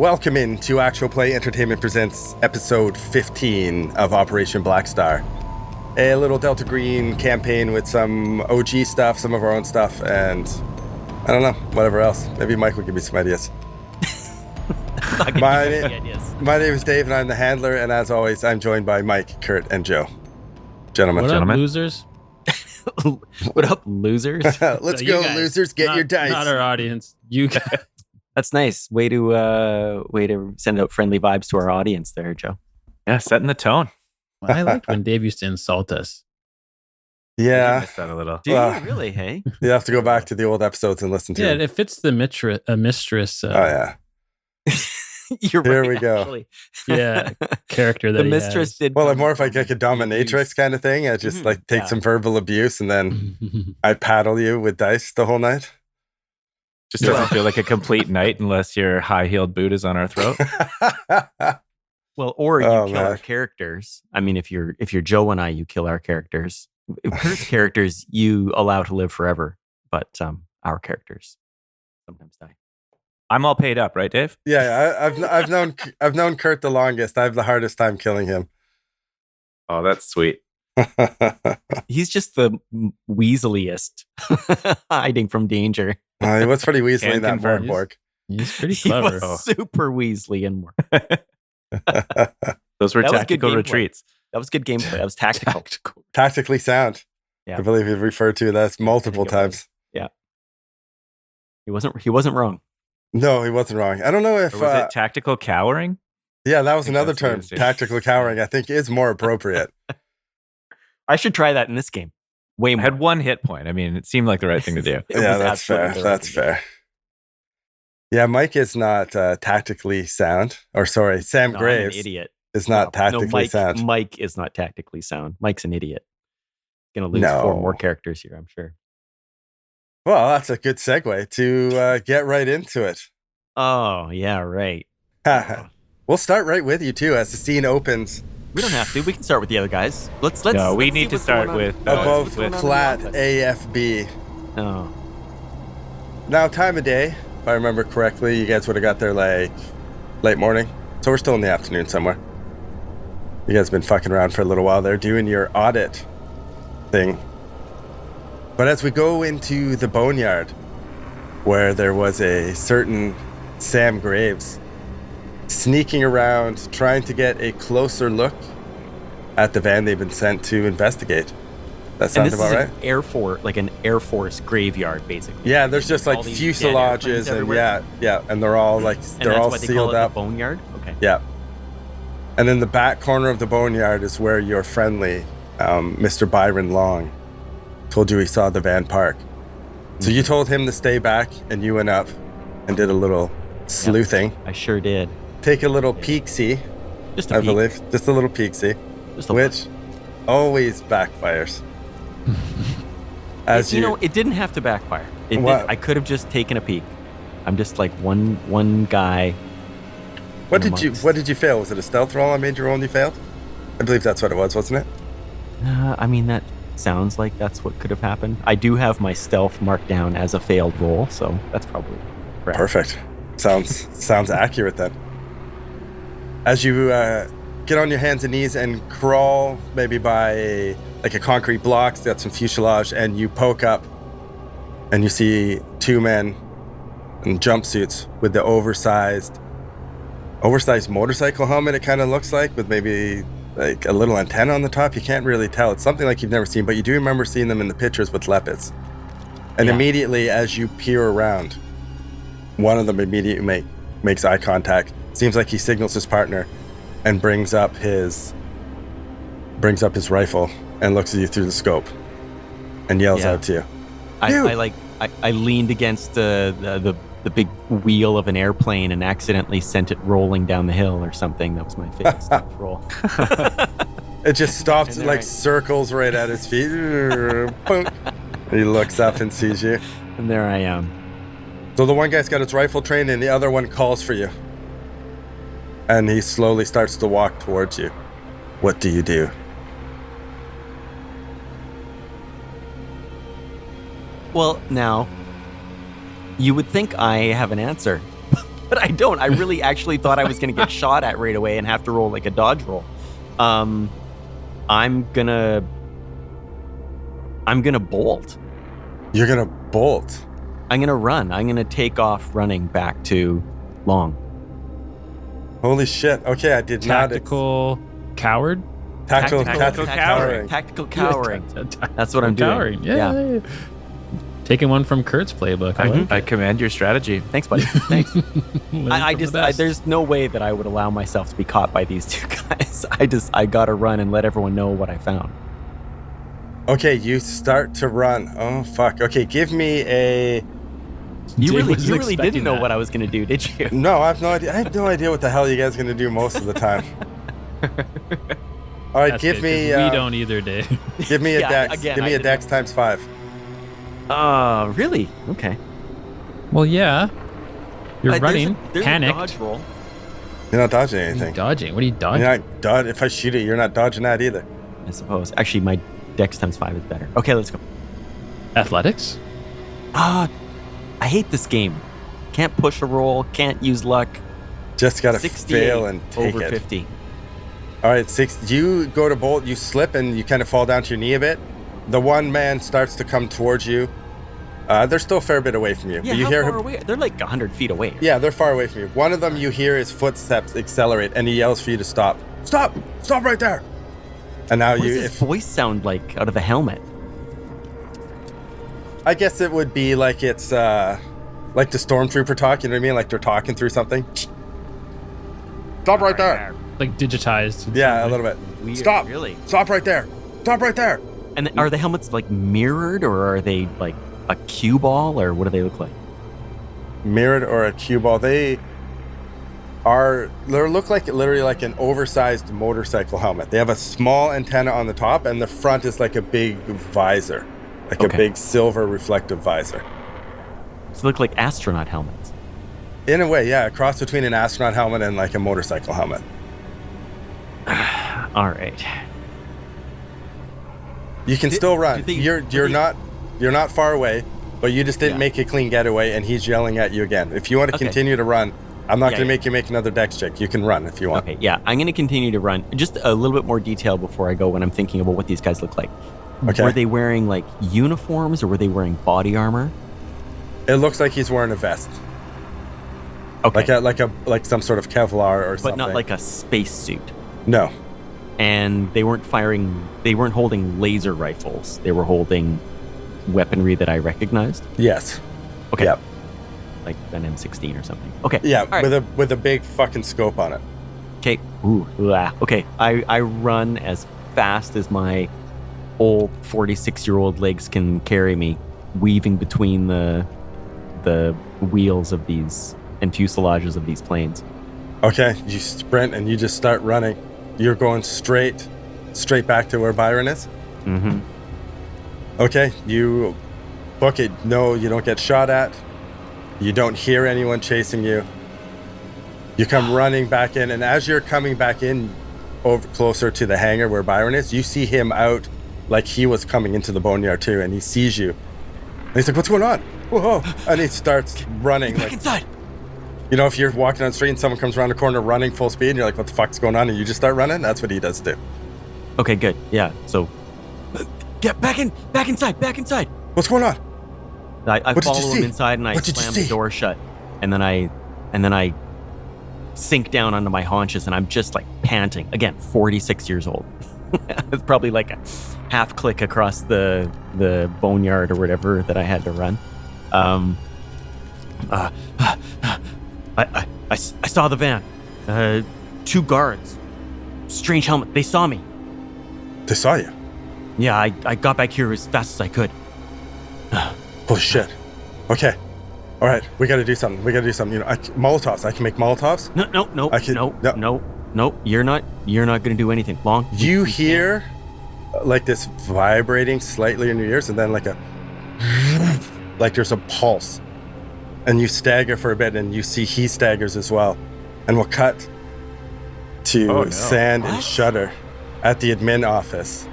Welcome in to Actual Play Entertainment Presents episode 15 of Operation Blackstar. A little Delta Green campaign with some OG stuff, some of our own stuff, and I don't know, whatever else. Maybe Mike will give me some ideas. My name is Dave, and I'm the handler, and as always, I'm joined by Mike, Kurt, and Joe. Gentlemen. What up, losers? What up, losers? Let's go, guys. Losers. Get your dice. Not our audience. You guys. That's nice. Way to send out friendly vibes to our audience there, Joe. Yeah, setting the tone. I liked when Dave used to insult us. Yeah. I missed that a little. Do you really? Hey, you have to go back to the old episodes and listen to Yeah, them. it fits the mistress. Oh, yeah. You're Here right, we go. actually. Yeah, character that The he mistress has. did. Well, I'm come more of from like a dominatrix kind of thing. I just like take yeah. some verbal abuse and then I paddle you with dice the whole night. Just doesn't feel like a complete night unless your high-heeled boot is on our throat. Well, or you Oh, kill man. our characters. I mean, if you're Joe and I, you kill our characters. If Kurt's characters, you allow to live forever, but our characters sometimes die. I'm all paid up, right, Dave? Yeah, I've known Kurt the longest. I have the hardest time killing him. Oh, that's sweet. He's just the weaseliest, hiding from danger. He was pretty weaselly Can in that confirm. Morborg. He's pretty He clever. was super Weasley and more. Those were That was good tactical gameplay. retreats. That was good gameplay. That was tactical. Tactically sound. Yeah. I believe you've referred to that multiple I think it was. times. He wasn't wrong. No, he wasn't wrong. I don't know if Or was it tactical cowering? yeah, that was think another that's what it term. is, yeah. Tactical cowering, I think, is more appropriate. I should try that in this game. Way I more. had 1 hit point. I mean, it seemed like the right thing to do. It Yeah, was that's fair. absolutely the right That's thing to do. fair. Yeah, Mike is not tactically sound. Or sorry, Sam No, I'm Graves an idiot. is not tactically Mike, sound. Mike is not tactically sound. Mike's an idiot. Gonna lose No. 4 more characters here, I'm sure. Well, that's a good segue to get right into it. Oh, yeah, right. We'll start right with you too as the scene opens We don't have to. We can start with the other guys. Let's. No, we let's need see to what's start going on. with, No, above what's going on in the flat office. AFB. Oh, Now, time of day, if I remember correctly, you guys would have got there like late morning. So we're still in the afternoon somewhere. You guys have been fucking around for a little while there doing your audit thing. But as we go into the boneyard, where there was a certain Sam Graves sneaking around trying to get a closer look at the van they've been sent to investigate. That and sounds this about is right? an Air Force graveyard, basically. Yeah, there's just like All these dead fuselages airplanes and everywhere. yeah, and they're all like And they're that's all why they sealed call it up. the boneyard. Okay. Yeah. And then the back corner of the boneyard is where your friendly, Mr. Byron Long, told you he saw the van park. So you told him to stay back, and you went up and did a little sleuthing. I sure did. Take a little peek-see, Just a I peek. believe. Just a little peek-see, Just a which always backfires. As you know, it didn't have to backfire. What? I could have just taken a peek. I'm just like one guy. what did you amongst- fail? Was it a stealth roll on major roll and you failed? I believe that's what it was, wasn't it? I mean, that sounds like that's what could have happened. I do have my stealth marked down as a failed roll, so that's probably correct. Perfect. Sounds accurate then. As you get on your hands and knees and crawl maybe by a concrete block that's some fuselage, and you poke up and you see 2 men in jumpsuits with the oversized motorcycle helmet, it kind of looks like, with maybe like a little antenna on the top. You can't really tell. It's something like you've never seen, but you do remember seeing them in the pictures with leopards. And Yeah. immediately as you peer around, one of them immediately makes eye contact. Seems like he signals his partner and brings up his rifle and looks at you through the scope and yells Yeah. out to you. I leaned against the big wheel of an airplane and accidentally sent it rolling down the hill or something. That was my favorite stealth roll. It just stops, And like then circles right at his feet. Boom. He looks up and sees you. And there I am. So the one guy's got his rifle trained and the other one calls for you. And he slowly starts to walk towards you. What do you do? Well, now, you would think I have an answer, but I don't. I really actually thought I was going to get shot at right away and have to roll like a dodge roll. I'm gonna bolt. You're gonna bolt. I'm gonna run. I'm gonna take off running back to Long. Holy shit. Okay, I did Tactical coward. not. Tactical cowering. Tactical cowering. That's what I'm doing. Cowering. Yeah. Taking one from Kurt's playbook. I like I commend your strategy. Thanks, buddy. Thanks. Learn I from the just, best. there's no way that I would allow myself to be caught by these two guys. I gotta run and let everyone know what I found. Okay, you start to run. Oh, fuck. Okay, give me a... You Dave really wasn't didn't expecting know that. what I was gonna do, did you? No, I have no idea. I have no idea what the hell you guys are going to do most of the time. All right, That's give good, me... 'cause we don't either, Dave. Give me a Yeah, dex. again, give I me a didn't dex times 5. Really? Okay. Well, yeah. You're running, there's panicked. A dodge roll. You're not dodging What are you anything. dodging? What are you dodging? You're not dodge. If I shoot it, you're not dodging that either. I suppose. Actually, my dex times 5 is better. Okay, let's go. Athletics? I hate this game. Can't push a roll. Can't use luck. Just got to 68 fail and take over it. 50. All right, 6. You go to bolt, you slip, and you kind of fall down to your knee a bit. The one man starts to come towards you. They're still a fair bit away from you. Yeah, but you how hear far away? They're like 100 feet away. Yeah, they're far away from you. One of them, you hear his footsteps accelerate, and he yells for you to stop. Stop! Stop right there! And now What you... does his voice sound like out of the helmet? I guess it would be like it's like the stormtrooper talk, you know what I mean? Like they're talking through something. Stop right there! Like digitized. in Yeah, a some way. little bit. Weird, Stop! Really? Stop right there! Stop right there! And are the helmets like mirrored, or are they like a cue ball, or what do they look like? Mirrored or a cue ball. They look like literally like an oversized motorcycle helmet. They have a small antenna on the top, and the front is like a big visor. Like a Okay. big silver reflective visor. So they look like astronaut helmets. In a way, yeah, a cross between an astronaut helmet and like a motorcycle helmet. All right. You can Did- still run. did they- You're did they- not far away, but you just didn't Yeah. make a clean getaway, and he's yelling at you again. If you want to Okay. continue to run, I'm not Yeah, going to yeah. make you make another dex check. You can run if you want. Okay, yeah, I'm going to continue to run. Just a little bit more detail before I go when I'm thinking about what these guys look like. Okay. Were they wearing like uniforms, or were they wearing body armor? It looks like he's wearing a vest, Okay, like some sort of Kevlar or but something. not like a space suit. No. And they weren't holding laser rifles. They were holding weaponry that I recognized. Yes. Okay. Yep. Like an M16 or something. Okay. Yeah, All right. with a big fucking scope on it. Okay. Ooh. Ah. Okay. I run as fast as my old 46-year-old legs can carry me, weaving between the wheels of these and fuselages of these planes. Okay, you sprint and you just start running. You're going straight back to where Byron is. Mm-hmm. Okay, you book it. No, you don't get shot at. You don't hear anyone chasing you. You come running back in, and as you're coming back in over closer to the hangar where Byron is, you see him out like he was coming into the boneyard too, and he sees you. And he's like, "What's going on?" Whoa! And he starts running. Back Like, inside. you know, if you're walking on the street and someone comes around the corner running full speed, and you're like, "What the fuck's going on?" and you just start running. That's what he does too. Okay. Good. Yeah. So get back inside. What's going on? I What did you follow him see? inside and I What did you slam the see? door shut, and then I sink down onto my haunches, and I'm just like panting. Again, 46 years old. It's probably like a half click across the boneyard or whatever that I had to run. I saw the van. 2 guards. Strange helmet. They saw me. They saw you. Yeah, I got back here as fast as I could. Holy shit. Okay. All right. We got to do something. You know, Molotovs. I can make Molotovs. No, I can- no. You're not gonna do anything. Long. You we hear like this vibrating slightly in your ears, and then like there's a pulse, and you stagger for a bit, and you see he staggers as well, and we'll cut to Oh, no. Sand and What? Shutter at the admin office.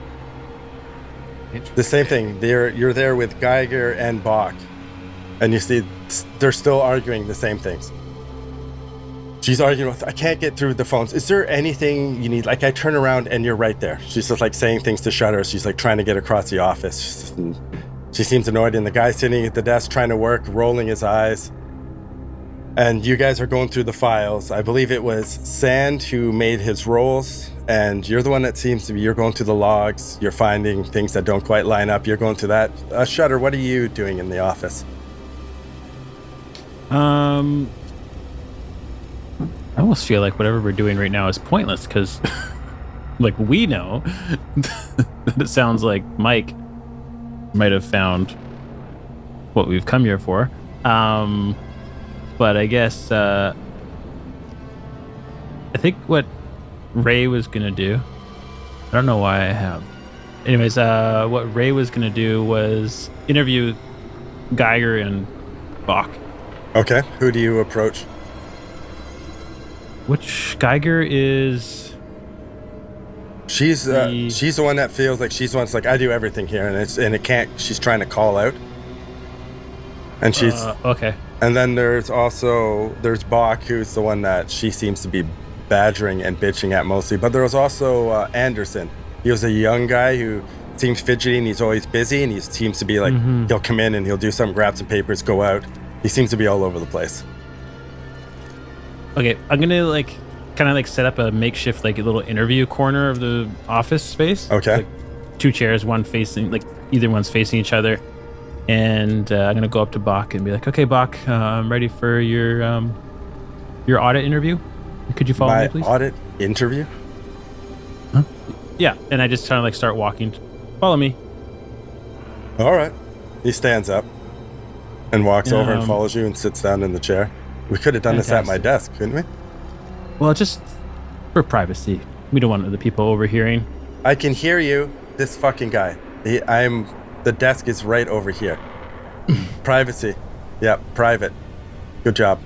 The same thing. You're there with Geiger and Bach, and you see they're still arguing the same things. She's arguing with, I can't get through the phones. Is there anything you need? Like, I turn around and you're right there. She's just like saying things to shut her. She's like trying to get across the office. She seems annoyed, and the guy sitting at the desk trying to work, rolling his eyes. And you guys are going through the files. I believe it was Sand who made his rolls, and you're the one that seems to be, you're going through the logs. You're finding things that don't quite line up. You're going through that. Shutter, what are you doing in the office? I almost feel like whatever we're doing right now is pointless because, like, we know that it sounds like Mike might have found what we've come here for. But I guess I think what Ray was gonna do. I don't know why I have. Anyways, what Ray was gonna do was interview Geiger and Bach. Okay, who do you approach? Which Geiger is? She's the one that feels like she's the one that's like, I do everything here, and it can't. She's trying to call out, and she's okay. And then there's Bach, who's the one that she seems to be badgering and bitching at mostly. But there was also Anderson. He was a young guy who seems fidgety, and he's always busy, and he seems to be like, he'll come in and he'll do something, grab some papers, go out. He seems to be all over the place. Okay, I'm gonna kind of set up a makeshift a little interview corner of the office space. Okay. Like, 2 chairs, one facing either one's facing each other, and I'm gonna go up to Bach and be like, "Okay, Bach, I'm ready for your audit interview. Could you follow me, please?" My audit interview? Huh? Yeah, and I just kind of start walking. Follow me. All right. He stands up and walks over and follows you and sits down in the chair. We could have done this at my desk, couldn't we? Well, just for privacy. We don't want other people overhearing. I can hear you. This fucking guy. The desk is right over here. Privacy. Yep, private. Good job.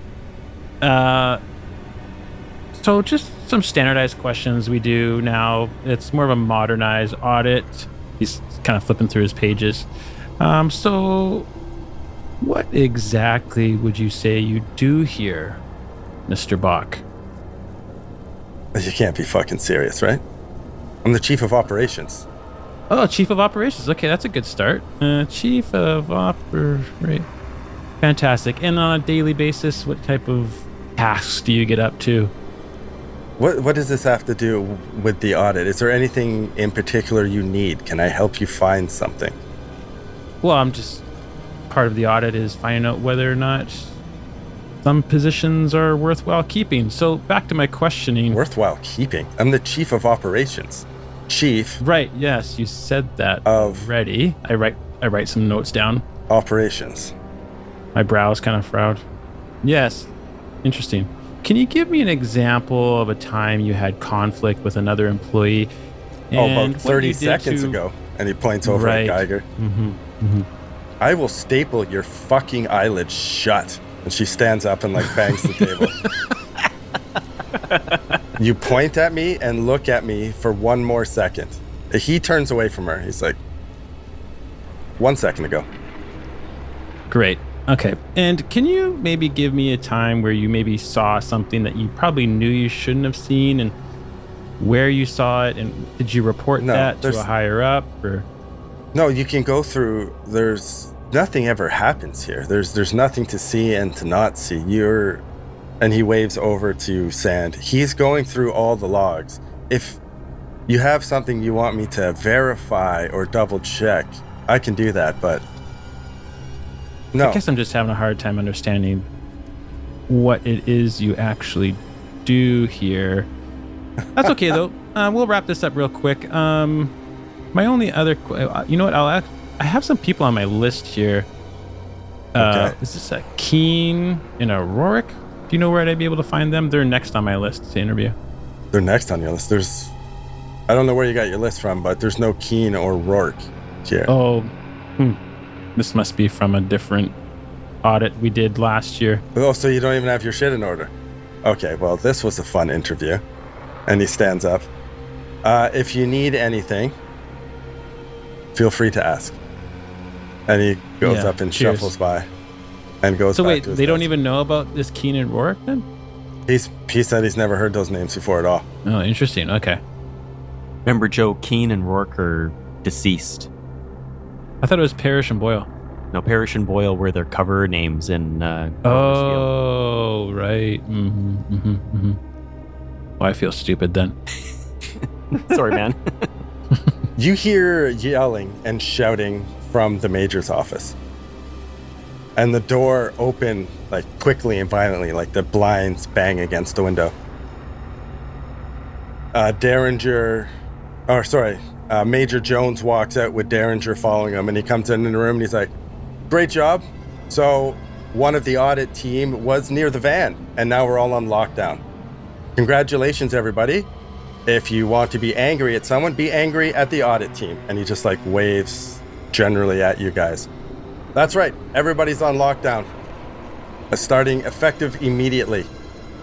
So just some standardized questions we do now. It's more of a modernized audit. He's kind of flipping through his pages. So what exactly would you say you do here, Mr. Bach? You can't be fucking serious, right? I'm the chief of operations. Oh, chief of operations. Okay, that's a good start. Chief of operations. Fantastic. And on a daily basis, what type of tasks do you get up to? What does this have to do with the audit? Is there anything in particular you need? Can I help you find something? Well, I'm just part of the audit is finding out whether or not some positions are worthwhile keeping. So back to my questioning. Worthwhile keeping? I'm the chief of operations. Chief. Right. Yes, you said that already. I write some notes down. Operations. My brows kind of frowned. Yes. Interesting. Can you give me an example of a time you had conflict with another employee? About 30 seconds ago. And he points over at Geiger. I will staple your fucking eyelids shut. And she stands up and bangs the table. You point at me and look at me for one more second. He turns away from her. He's like, 1 second ago. Great. Okay. And can you maybe give me a time where you maybe saw something that you probably knew you shouldn't have seen, and where you saw it, and did you report that to a higher up? Or no, you can go through. There's nothing ever happens here. There's nothing to see and to not see. And he waves over to Sand. He's going through all the logs. If you have something you want me to verify or double check, I can do that, but no. I guess I'm just having a hard time understanding what it is you actually do here. That's okay, though. We'll wrap this up real quick. My only other... you know what? I have some people on my list here. Okay. Is this a Keen and a Rorik? Do you know where I'd be able to find them? They're next on my list to interview. They're next on your list. I don't know where you got your list from, but there's no Keen or Rorik here. Oh, this must be from a different audit we did last year. Oh, so you don't even have your shit in order. Okay, well, this was a fun interview. And he stands up. If you need anything, feel free to ask. And he goes up and shuffles by and goes back to his they don't desk. even know about this Keen and Rorik then? He said he's never heard those names before at all. Oh, interesting. Okay. Remember, Joe, Keane and Rourke are deceased. I thought it was Parrish and Boyle. No, Parrish and Boyle were their cover names in Oh, right. Well, I feel stupid then. Sorry, man. You hear yelling and shouting from the major's office. And the door open like quickly and violently, like the blinds bang against the window. Major Jones walks out with Derringer following him, and he comes in the room and he's like, "Great job. So one of the audit team was near the van, and now we're all on lockdown. Congratulations, everybody. If you want to be angry at someone, be angry at the audit team." And he just like waves generally at you guys. That's right. Everybody's on lockdown. Starting effective immediately.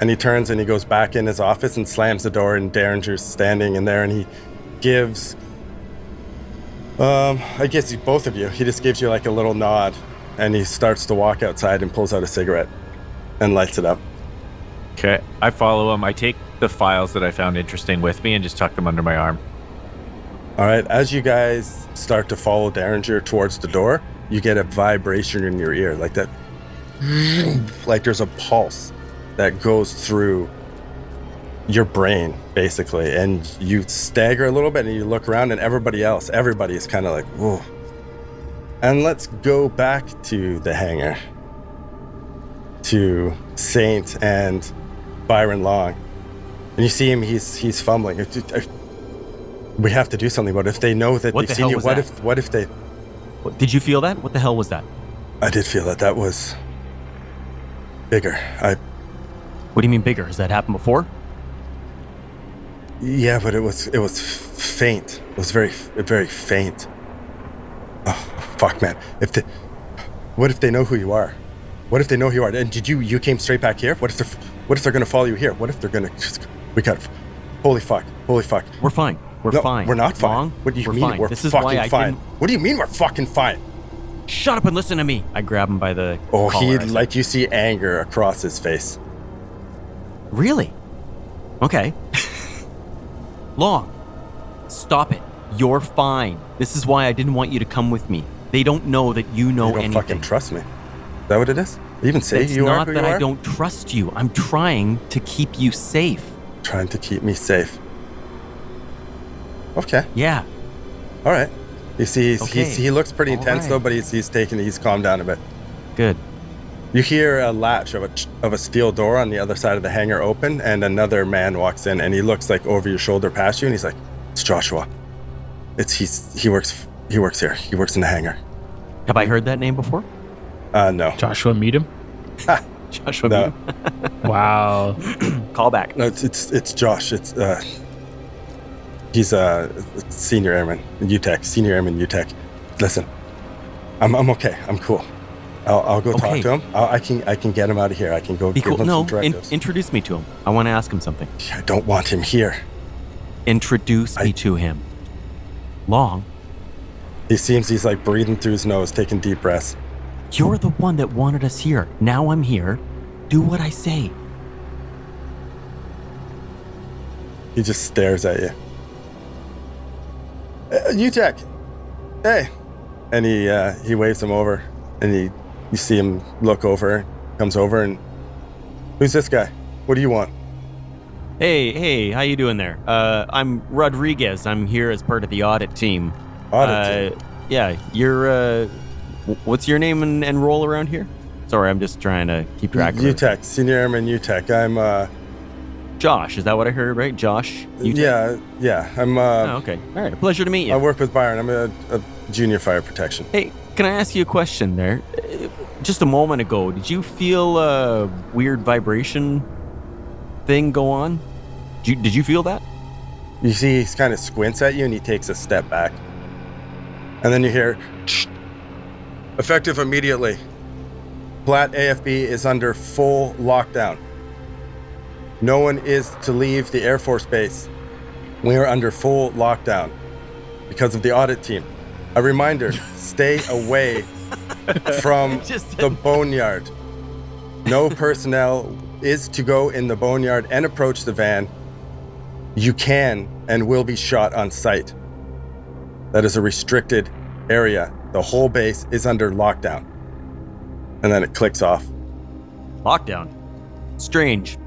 And he turns and he goes back in his office and slams the door, and Derringer's standing in there, and he gives, I guess both of you, he just gives you like a little nod, and he starts to walk outside and pulls out a cigarette and lights it up. Okay, I follow him. I take the files that I found interesting with me and just tuck them under my arm. All right, as you guys start to follow Derringer towards the door, you get a vibration in your ear, like that, like there's a pulse that goes through your brain, basically, and you stagger a little bit and you look around, and everybody is kind of like, whoa. And let's go back to the hangar, to Saint and Byron Long. And you see him, he's fumbling. We have to do something about it. If they know that they've seen you, what if they... Did you feel that? What the hell was that? I did feel that was bigger. What do you mean bigger? Has that happened before? Yeah, but it was faint. It was very, very faint. Oh, fuck, man. What if they know who you are? What if they know who you are? And you came straight back here? What if they're gonna follow you here? What if they're gonna holy fuck. We're fine. We're fine. We're not fine. Long? What do you we're mean fine. we're this is fucking why I fine? didn't... What do you mean we're fucking fine? Shut up and listen to me. I grab him by the Oh, collar. you see anger across his face. Really? Okay. Long. Stop it. You're fine. This is why I didn't want you to come with me. They don't know that you know You don't anything. fucking trust me. Is that what it is? You even say It's you are not who that you I are? don't trust you. I'm trying to keep you safe. Trying to keep me safe. Okay. Yeah. All right. You see, Okay. he looks pretty All intense right. though, but he's calmed down a bit. Good. You hear a latch of a steel door on the other side of the hangar open, and another man walks in, and he looks like over your shoulder past you, and he's like, "It's Joshua. He works here. He works in the hangar." Have I heard that name before? No. Joshua Meadham? Joshua No. Meadham? Wow. Call back. No, it's Josh. He's a senior airman, senior airman UTech. Listen, I'm okay. I'm cool. I'll go talk Okay. to him. I can get him out of here. I can go Be give cool. him No, some directives. introduce me to him. I want to ask him something. I don't want him here. Introduce me to him. Long, He's like breathing through his nose, taking deep breaths. you're the one that wanted us here. Now I'm here. Do what I say. He just stares at you. UTech, hey, and he waves him over, and you see him look over, comes over, and who's this guy? What do you want? Hey, how you doing there? I'm Rodriguez. I'm here as part of the audit team. Audit team. Yeah, you're, what's your name and role around here? Sorry, I'm just trying to keep track of it. UTech, senior airman UTech. I'm Josh, is that what I heard, right? Josh? yeah. I'm Oh, okay. All right, a pleasure to meet you. I work with Byron. I'm a junior fire protection. Hey, can I ask you a question there? Just a moment ago, did you feel a weird vibration thing go on? Did you feel that? You see, he kind of squints at you, and he takes a step back, and then you hear, "Shh. Effective immediately. Platt AFB is under full lockdown. No one is to leave the Air Force Base. We are under full lockdown because of the audit team. A reminder, stay away from Just- the boneyard. No personnel is to go in the boneyard and approach the van, you can and will be shot on sight. That is a restricted area. The whole base is under lockdown. And then it clicks off. Lockdown. Strange.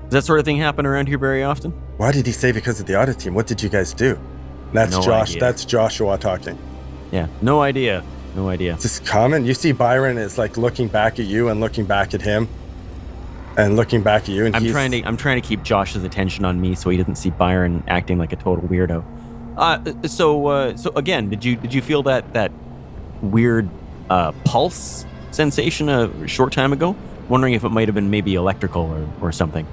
Does that sort of thing happen around here very often? Why did he say because of the audit team? What did you guys do? That's No Josh. idea. That's Joshua talking. Yeah, no idea. No idea. Is this common? You see Byron is like looking back at you and looking back at him and looking back at you. And I'm trying to keep Josh's attention on me so he doesn't see Byron acting like a total weirdo. So again, did you feel that weird pulse sensation a short time ago? Wondering if it might have been maybe electrical or something.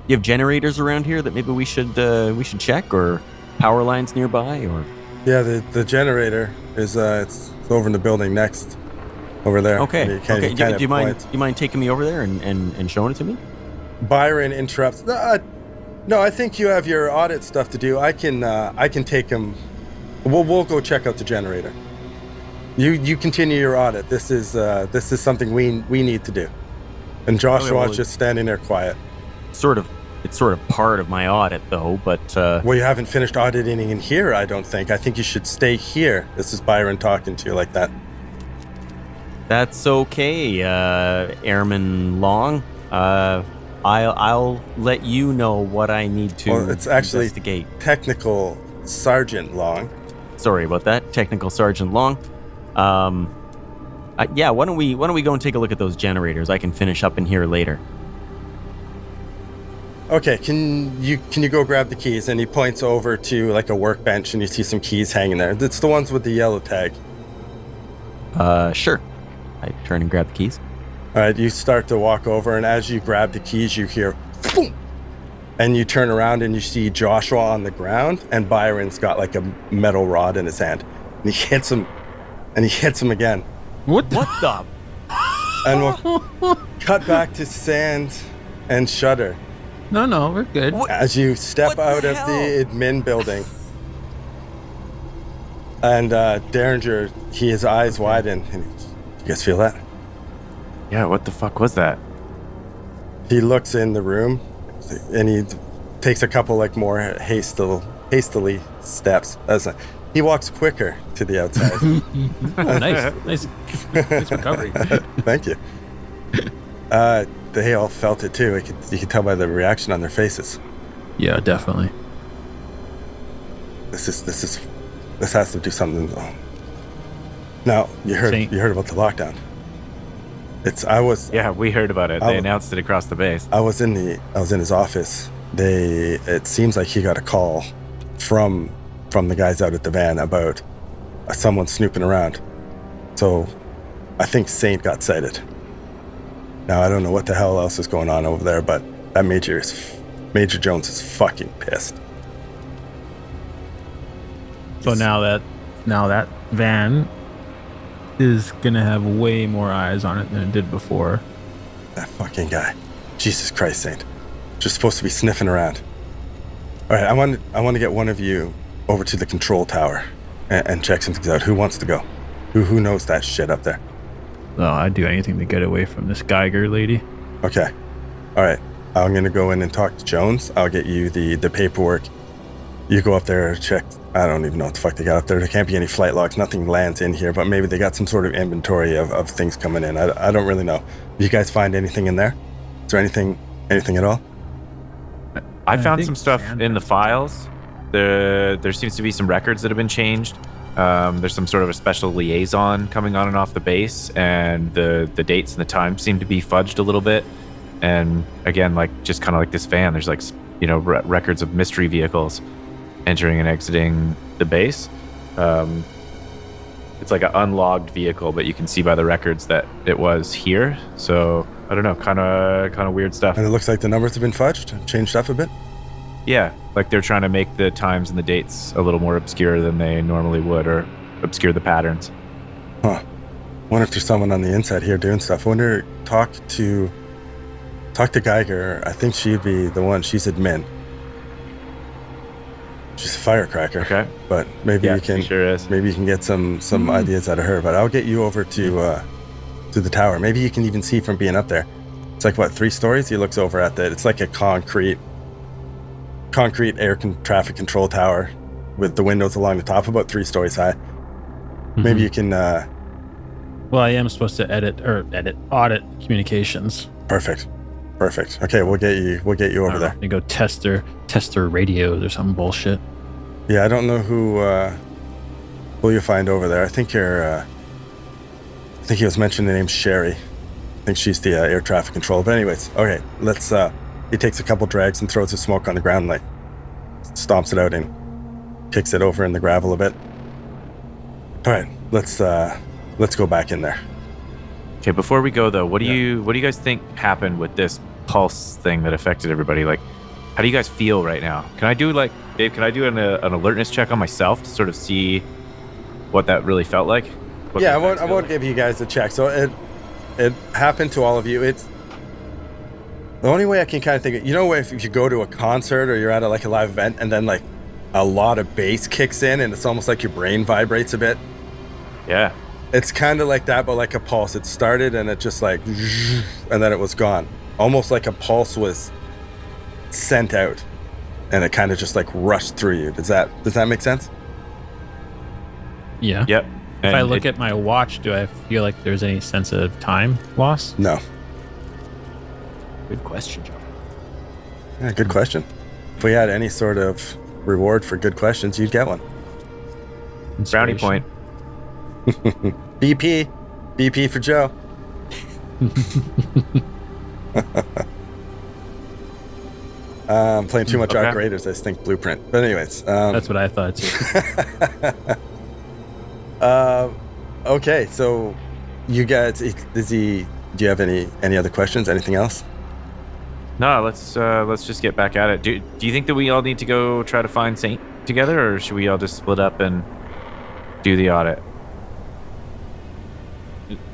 You have generators around here that maybe we should check, or power lines nearby, or Yeah, the generator is it's over in the building next, over there. okay. And he Okay. kind Do of you mind points. taking me over there and showing it to me? Byron interrupts. No, I think you have your audit stuff to do. I can take him. We'll go check out the generator. You continue your audit. This is something we need to do. And Joshua's just standing there quiet. It's sort of part of my audit though, but Well, you haven't finished auditing in here, I don't think. I think you should stay here. This is Byron talking to you like that. that's okay, Airman Long. I'll let you know what I need to Well, it's actually investigate. Technical Sergeant Long. Sorry about that, Technical Sergeant Long. Yeah, why don't we go and take a look at those generators? I can finish up in here later. Okay, can you go grab the keys? And he points over to like a workbench, and you see some keys hanging there. It's the ones with the yellow tag. Sure. I turn and grab the keys. All right, you start to walk over, and as you grab the keys, you hear boom, and you turn around and you see Joshua on the ground, and Byron's got like a metal rod in his hand, and he hits him, again. What the? And we'll cut back to Sand and Shudder No, we're good. as you step What out the of hell? the admin building. And Derringer, his eyes widen. And you guys feel that? Yeah, what the fuck was that? He looks in the room, and he takes a couple like more hastily steps. He walks quicker to the outside. Oh, nice recovery. Thank you. They all felt it too. You could tell by the reaction on their faces. Yeah, definitely. This has to do something. Now you heard about the lockdown. Yeah, we heard about it. I They w- announced it across the base. I was in his office. It seems like he got a call from the guys out at the van about someone snooping around. So I think Saint got sighted. Now I don't know what the hell else is going on over there, but that Major Jones is fucking pissed. So now that van is gonna have way more eyes on it than it did before. That fucking guy. Jesus Christ, Saint. Just supposed to be sniffing around. All right, I want to get one of you over to the control tower and check some things out. Who wants to go? Who knows that shit up there? Oh, I'd do anything to get away from this Geiger lady. Okay. All right. I'm going to go in and talk to Jones. I'll get you the paperwork. You go up there, check. I don't even know what the fuck they got up there. There can't be any flight logs. Nothing lands in here, but maybe they got some sort of inventory of things coming in. I don't really know. You guys find anything in there? Is there anything at all? I found think some stuff Sand in the has- files. There seems to be some records that have been changed. There's some sort of a special liaison coming on and off the base, and the dates and the times seem to be fudged a little bit. And again, like just kind of like this van, there's like records of mystery vehicles entering and exiting the base. It's like an unlogged vehicle, but you can see by the records that it was here. So I don't know, kind of weird stuff. And it looks like the numbers have been fudged, changed up a bit. Yeah, like they're trying to make the times and the dates a little more obscure than they normally would, or obscure the patterns. Huh. Wonder if there's someone on the inside here doing stuff. I wonder, talk to Geiger. I think she'd be the one. She's admin. She's a firecracker. Okay. But maybe Yeah, you can she sure is. maybe you can get some ideas out of her. But I'll get you over to the tower. Maybe you can even see from being up there. It's like, what, 3 stories? He looks over at it. It's like a concrete traffic control tower with the windows along the top, about 3 stories high. Maybe you can... Well, I am supposed to audit communications. Perfect. Okay, we'll get you over there. You go test their radios or some bullshit. Yeah, I don't know who you'll find over there. I think he was mentioning the name Sherry. I think she's the air traffic control. But anyways, okay, let's... he takes a couple drags and throws the smoke on the ground, like stomps it out and kicks it over in the gravel a bit. All right, let's go back in there. Okay, before we go though, what do you guys think happened with this pulse thing that affected everybody? Like, how do you guys feel right now? Can I do Dave? Can I do an alertness check on myself to sort of see what that really felt like? Yeah, I won't give you guys a check. So it happened to all of you. It's the only way I can kind of think of, if you go to a concert or you're at a live event and then like a lot of bass kicks in and it's almost like your brain vibrates a bit. Yeah. It's kind of like that, but like a pulse. It started and it just like, and then it was gone. Almost like a pulse was sent out and it kind of just like rushed through you. Does that make sense? Yeah. Yep. If I look at my watch, do I feel like there's any sense of time loss? No. Good question, Joe. Yeah, good question. If we had any sort of reward for good questions, you'd get one. Brownie point. BP for Joe. I'm playing too much Arc Raiders. I think Blueprint. But anyways, that's what I thought too. Okay, so you guys, do you have any other questions? Anything else? No, let's just get back at it. Do you think that we all need to go try to find Saint together, or should we all just split up and do the audit?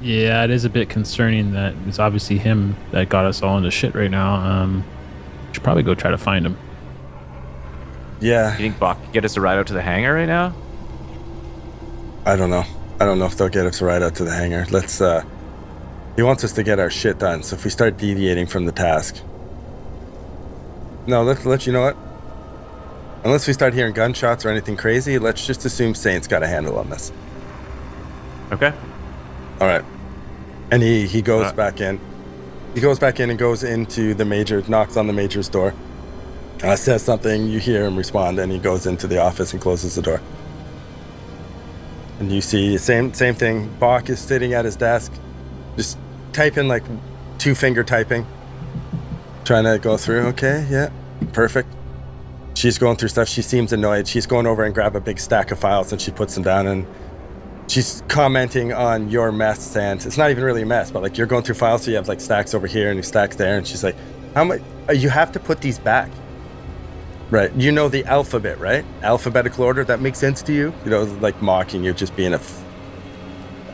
Yeah, it is a bit concerning that it's obviously him that got us all into shit right now. Should probably go try to find him. Yeah. You think Bach could get us a ride out to the hangar right now? I don't know if they'll get us a ride out to the hangar. He wants us to get our shit done, so if we start deviating from the task... No, let's you know what? Unless we start hearing gunshots or anything crazy, let's just assume Saint's got a handle on this. Okay. All right. And he goes back in. He goes back in and goes into the major, knocks on the major's door. Says something, you hear him respond, and he goes into the office and closes the door. And you see same thing. Bach is sitting at his desk, just typing, like 2-finger typing. Trying to go through. Okay, yeah, perfect. She's going through stuff. She seems annoyed. She's going over and grab a big stack of files and she puts them down and she's commenting on your mess. And it's not even really a mess, but like you're going through files, so you have like stacks over here and stacks there. And she's like, "How much? You have to put these back, right? You know the alphabet, right? Alphabetical order. That makes sense to you? Like mocking you, just being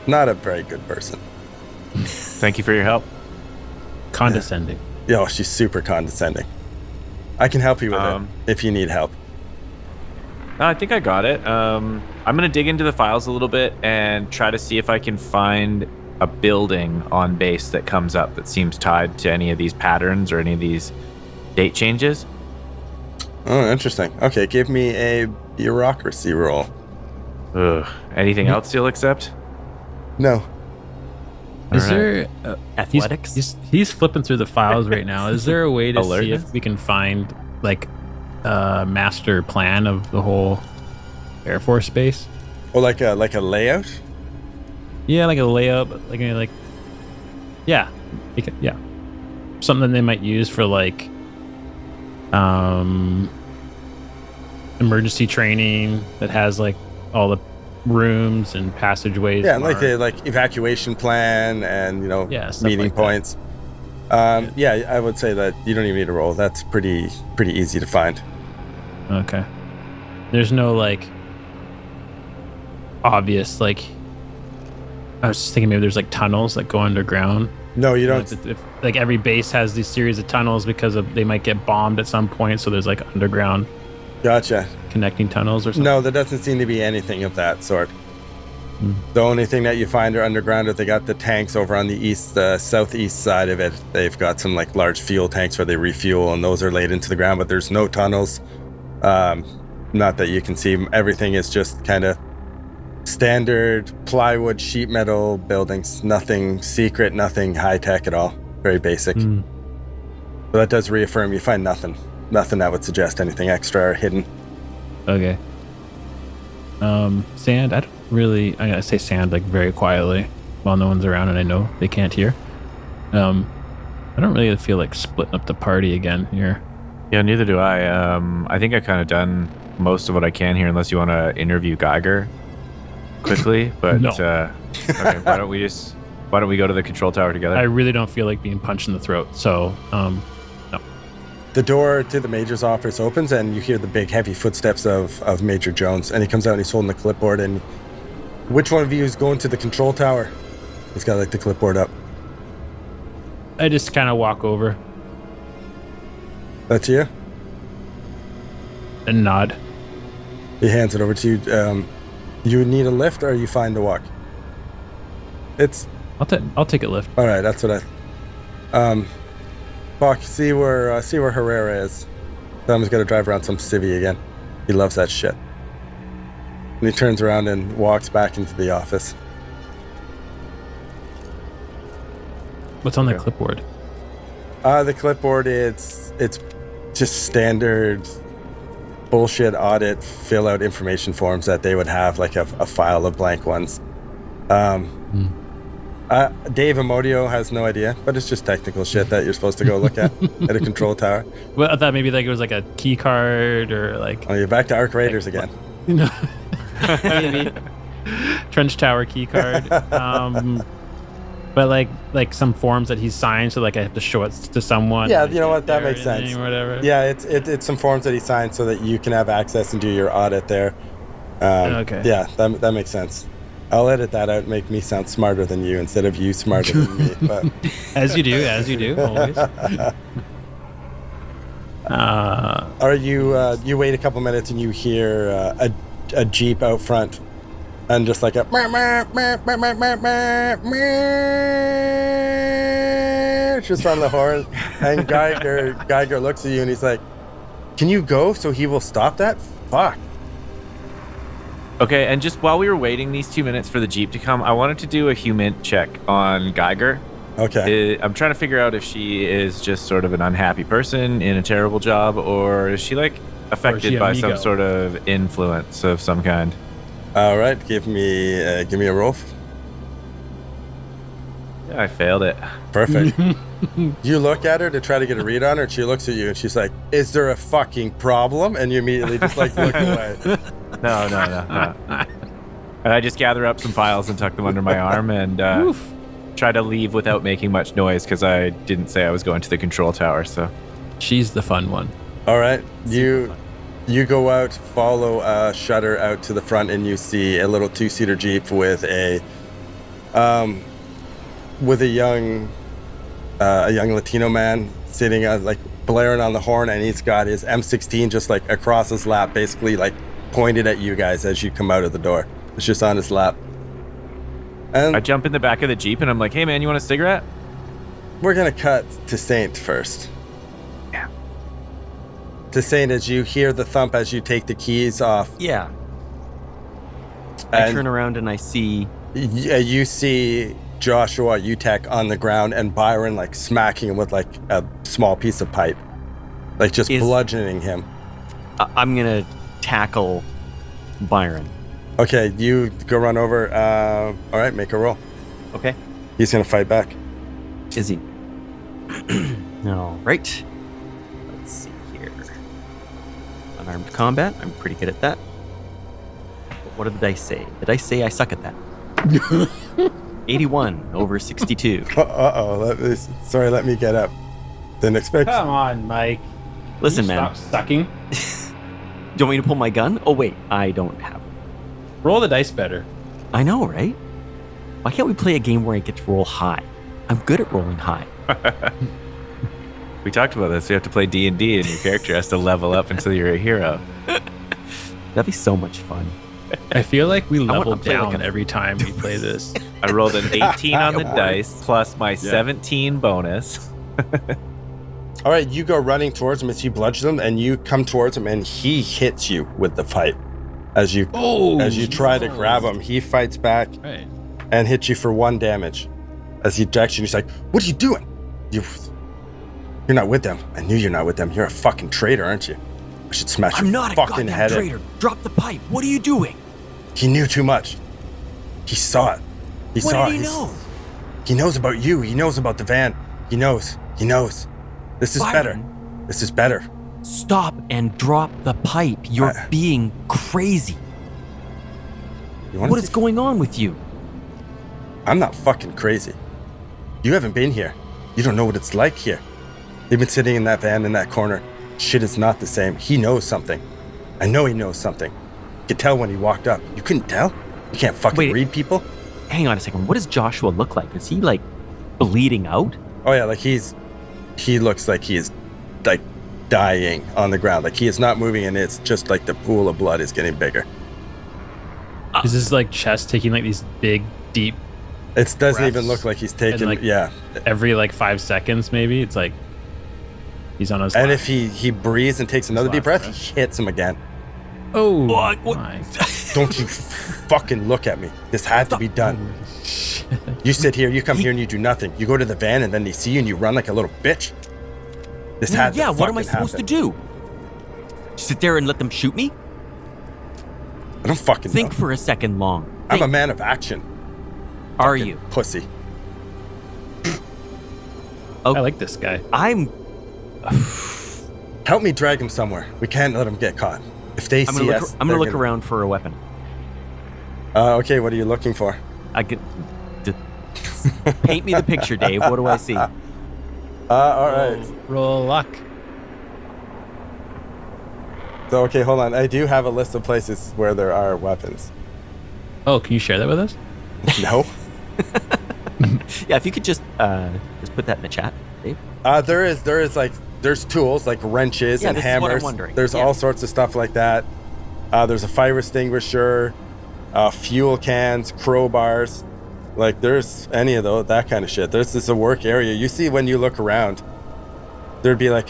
not a very good person." Thank you for your help. Condescending. Yeah, she's super condescending. I can help you with it if you need help. No, I think I got it. I'm going to dig into the files a little bit and try to see if I can find a building on base that comes up that seems tied to any of these patterns or any of these date changes. Oh, interesting. Okay, give me a bureaucracy roll. Ugh. Anything else you'll accept? No. Is there athletics? He's flipping through the files right now. Is there a way to see Alertness? if we can find like a master plan of the whole Air Force base? Or like a layout? Yeah, like a layout, but yeah, something they might use for like emergency training that has like all the rooms and passageways. Yeah, like the evacuation plan and meeting like points. Yeah, I would say that you don't even need a roll. That's pretty easy to find. Okay. There's no like obvious like. I was just thinking maybe there's like tunnels that go underground. No, you don't. Like every base has these series of tunnels because they might get bombed at some point. So there's like underground. Gotcha. Connecting tunnels or something. No, there doesn't seem to be anything of that sort. The only thing that you find are underground is they got the tanks over on the southeast side of it. They've got some like large fuel tanks where they refuel, and those are laid into the ground, but there's no tunnels. Not that you can see. Everything is just kind of standard plywood, sheet metal buildings. Nothing secret, nothing high tech at all. Very basic. But that does reaffirm you find nothing that would suggest anything extra or hidden. Okay. Sand, I don't really, I gotta say sand like very quietly while no one's around and I know they can't hear. I don't really feel like splitting up the party again here. Yeah, neither do I. I think I kind of done most of what I can here, unless you want to interview Geiger quickly. But No. Okay, why don't we go to the control tower together? I really don't feel like being punched in the throat, so no. The door to the Major's office opens and you hear the big heavy footsteps of Major Jones, and he comes out and he's holding the clipboard. And which one of you is going to the control tower? He's got like the clipboard up. I just kind of walk over That's you? and nod. He hands it over to you. You need a lift or are you fine to walk? It's I'll take a lift. all right. That's what I. Bach, see where Herrera is. Tom's got to drive around some civvy again. He loves that shit. And he turns around and walks back into the office. What's on the clipboard? The clipboard, it's just standard bullshit audit fill out information forms that they would have, like a file of blank ones. Dave Amodio has no idea, but it's just technical shit that you're supposed to go look at a control tower. Well, I thought maybe like it was like a key card or like Oh, you're back to Arc Raiders again. you know, maybe trench tower key card. But like some forms that he's signed, so like I have to show it to someone. Yeah, like, you know what? That their makes sense. name or whatever. Yeah, it's some forms that he signed so that you can have access and do your audit there. Okay. Yeah, that makes sense. I'll edit that out and make me sound smarter than you instead of you smarter than me. But As you do, always. are you? You wait a couple minutes and you hear a Jeep out front, and just like a just on the horn. And Geiger looks at you and he's like, "Can you go so he will stop that? Fuck." Okay, and just while we were waiting these 2 minutes for the Jeep to come, I wanted to do a human check on Geiger. Okay. I'm trying to figure out if she is just sort of an unhappy person in a terrible job, or is she like affected by some amigo? sort of influence of some kind? All right. Give me a roll. Yeah, I failed it. Perfect. You look at her to try to get a read on her, and she looks at you and she's like, "Is there a fucking problem?" And you immediately just like look away. No. And I just gather up some files and tuck them under my arm and try to leave without making much noise because I didn't say I was going to the control tower. So She's the fun one. All right. You go out, follow Shutter out to the front, and you see a little 2-seater Jeep with a young Latino man sitting like blaring on the horn, and he's got his M16 just like across his lap, basically like pointed at you guys as you come out of the door. It's just on his lap. And I jump in the back of the Jeep and I'm like, "Hey man, you want a cigarette?" we're gonna cut to Saint first. Yeah. To Saint, as you hear the thump as you take the keys off. Yeah. I And turn around and I see. you see Joshua Utek on the ground and Byron like smacking him with like a small piece of pipe, like just bludgeoning him. I'm gonna tackle Byron. Okay, you go run over. All right, make a roll. Okay. He's gonna fight back. Is he? All right. Let's see here. Unarmed combat. I'm pretty good at that. But what do the dice say? The dice say I suck at that. 81 over 62. Sorry, let me get up. Didn't expect. Come on, Mike. Listen, Can you man. Stop sucking. Do you want me to pull my gun? Oh, wait. I don't have it. Roll the dice better. I know, right? Why can't we play a game where I get to roll high? I'm good at rolling high. We talked about this. You have to play D&D and your character has to level up until you're a hero. That'd be so much fun. I feel like we wanna level play like down a- every time we play this. I rolled an 18 on the dice plus my 17 bonus. All right, you go running towards him as you bludgeon him, and you come towards him, and he hits you with the pipe. As you try to grab him, he fights back Right. and hits you for 1 damage. As he ejects you, he's like, "What are you doing? You're not with them. I knew you're not with them. You're a fucking traitor, aren't you? I should smash I'm your not a fucking goddamn head in." traitor. Drop the pipe. What are you doing? He knew too much. He saw it. He What saw did it. he know? He knows about you. He knows about the van. He knows. He knows. This is better. Byron. This is better. Stop and drop the pipe. You're being crazy. You wanna What is see- going on with you? I'm not fucking crazy. You haven't been here. You don't know what it's like here. They've been sitting in that van in that corner. Shit is not the same. He knows something. I know he knows something. You could tell when he walked up. You couldn't tell? You can't fucking Wait. read people? Hang on a second. What does Joshua look like? Is he like bleeding out? Oh yeah, like he looks like he is like dying on the ground. Like he is not moving, and it's just like the pool of blood is getting bigger. Is his like chest taking like these big, deep It doesn't breaths even look like he's taking, like- yeah. every like 5 seconds? Maybe it's like he's on his. And last- if he breathes and takes another deep last breath, breath. he hits him again. oh What? my Don't you fucking look at me. This had to be done. shit. You sit here, you come here and you do nothing. You go to the van and then they see you and you run like a little bitch. This had to Yeah, what am I fucking supposed happen. to do? Sit there and let them shoot me? I don't fucking Think know. for a second long. I'm a Think. man of action. Are Fucking you? Pussy. I like this guy. I'm Help me drag him somewhere. We can't let him get caught. If they I'm see gonna us, look, I'm gonna look around for a weapon. Okay, what are you looking for? I could d- paint me the picture, Dave. What do I see? All right. Roll luck. So, okay, hold on. I do have a list of places where there are weapons. Oh, can you share that with us? No? Yeah, if you could just put that in the chat, Dave. There's tools like wrenches Yeah, and this is what I'm hammers. wondering. There's Yeah. all sorts of stuff like that. There's a fire extinguisher, fuel cans, crowbars. Like there's any of those, that kind of shit. This is a work area. You see when you look around, there'd be like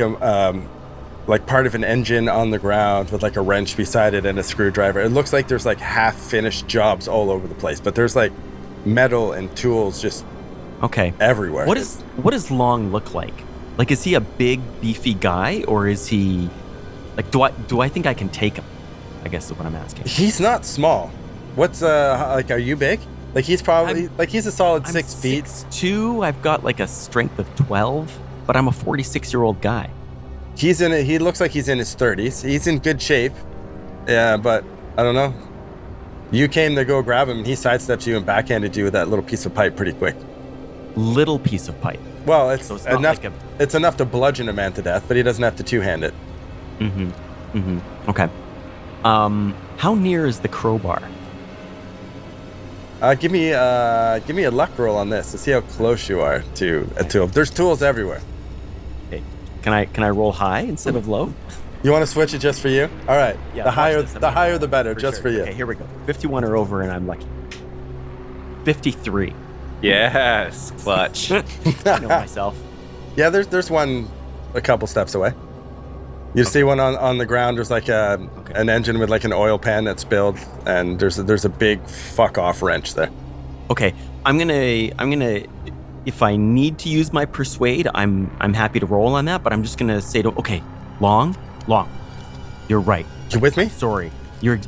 like part of an engine on the ground with like a wrench beside it and a screwdriver. It looks like there's like half finished jobs all over the place, but there's like metal and tools just Okay. everywhere. What does Long look like? Like, is he a big, beefy guy, or is he like? Do I think I can take him? I guess is what I'm asking. He's not small. What's like? Are you big? Like he's probably I'm- like he's a solid I'm 6 feet. 6'2". I've got like a strength of 12, but I'm a 46-year-old guy. He's in it. He looks like he's in his 30s. He's in good shape. Yeah, but I don't know. You came to go grab him, and he sidesteps you and backhanded you with that little piece of pipe pretty quick. Little piece of pipe. Well, it's So it's not enough. like It's enough to bludgeon a man to death, but he doesn't have to two-hand it. Okay. How near is the crowbar? Give me a luck roll on this to see how close you are to a tool. There's tools everywhere. Okay. Can I roll high instead of low? You want to switch it just for you? All right. Yeah. the watch higher this. I'm the gonna higher roll the better, for just sure. for you. Okay, here we go. 51 or over, and I'm lucky. 53. Yes, clutch. I know myself. Yeah, there's one a couple steps away. You see one on the ground. There's like an engine with like an oil pan that's spilled, and there's a big fuck off wrench there. Okay, I'm gonna. If I need to use my persuade, I'm happy to roll on that. But I'm just gonna say to Long. You're right. You with me? Sorry.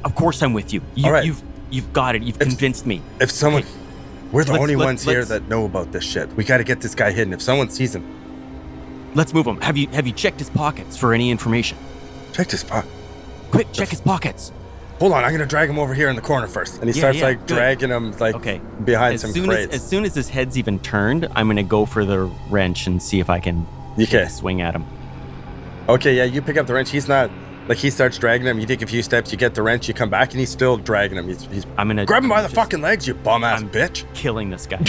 Of course I'm with you. All right. You've got it. You've convinced me. If someone, we're the only ones here let's- that know about this shit. We got to get this guy hidden. If someone sees him, Let's move him. Have you checked his pockets for any information? check this spot. Quick, check his pockets. Hold on, I'm gonna drag him over here in the corner first. And he starts yeah, like good. dragging him like Okay. behind As some soon crates. as soon as his head's even turned, I'm gonna go for the wrench and see if I can Okay. take a swing at him. Okay, yeah, you pick up the wrench. He's not like he starts dragging him. You take a few steps, you get the wrench, you come back, and he's still dragging him. He's I'm gonna grab him by the just- fucking legs, you bum ass I'm- bitch. killing this guy.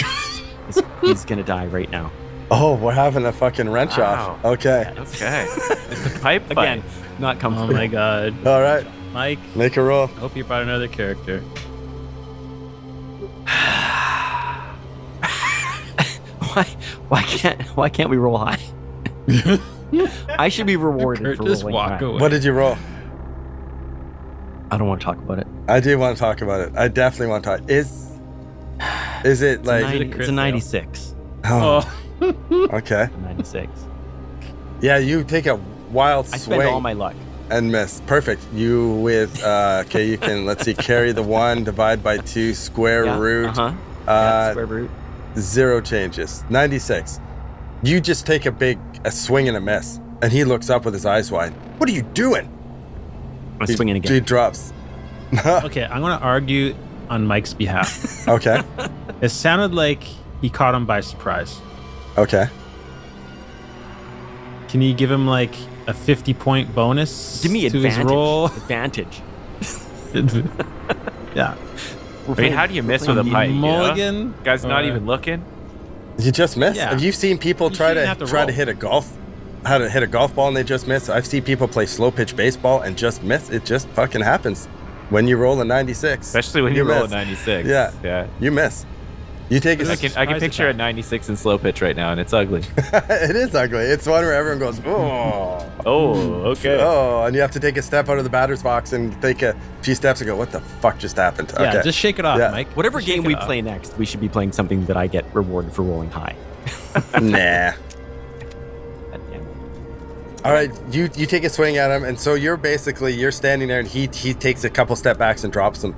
he's gonna die right now. Oh, we're having a fucking wrench off. Wow. Okay, Okay. It's a pipe fight. Again, not Oh comfortable. my god. all right. Mike. Make a roll. I hope you brought another character. Why can't we roll high? I should be rewarded Kurt, for just rolling walk high. away. What did you roll? I don't want to talk about it. I do want to talk about it. I definitely want to talk. Is it like? It's a 96. Oh, okay. 96. Yeah, you take a wild I swing spend all my luck. and miss. Perfect. You with okay. You can let's see. Carry the 1, divide by 2, square root. Square root. 0 changes. 96. You just take a swing and a miss, and he looks up with his eyes wide. What are you doing? I'm swinging He again. drops. Okay, I'm going to argue on Mike's behalf. Okay. It sounded like he caught him by surprise. Okay. Can you give him like a 50-point bonus Give me to his advantage. roll? Advantage. Yeah. I mean, how do you miss with a pipe? Mulligan? Guy's not Or- even looking. You just miss. Yeah. Have you seen people You try shouldn't to have to try to roll. hit a golf ball and they just miss? I've seen people play slow pitch baseball and just miss. It just fucking happens when you roll a 96. Especially when you roll miss. a 96. Yeah. Yeah. You miss. You take a I can Surprise picture a attack. 96 in slow pitch right now, and it's ugly. It is ugly. It's one where everyone goes, oh, Oh, okay. oh, and you have to take a step out of the batter's box and take a few steps and go, what the fuck just happened? Yeah, Okay. just shake it off, Yeah. Mike. Whatever Just shake game it we off. play next, we should be playing something that I get rewarded for rolling high. Nah. God damn it. All right, you take a swing at him, and so you're standing there, and he takes a couple step backs and drops them.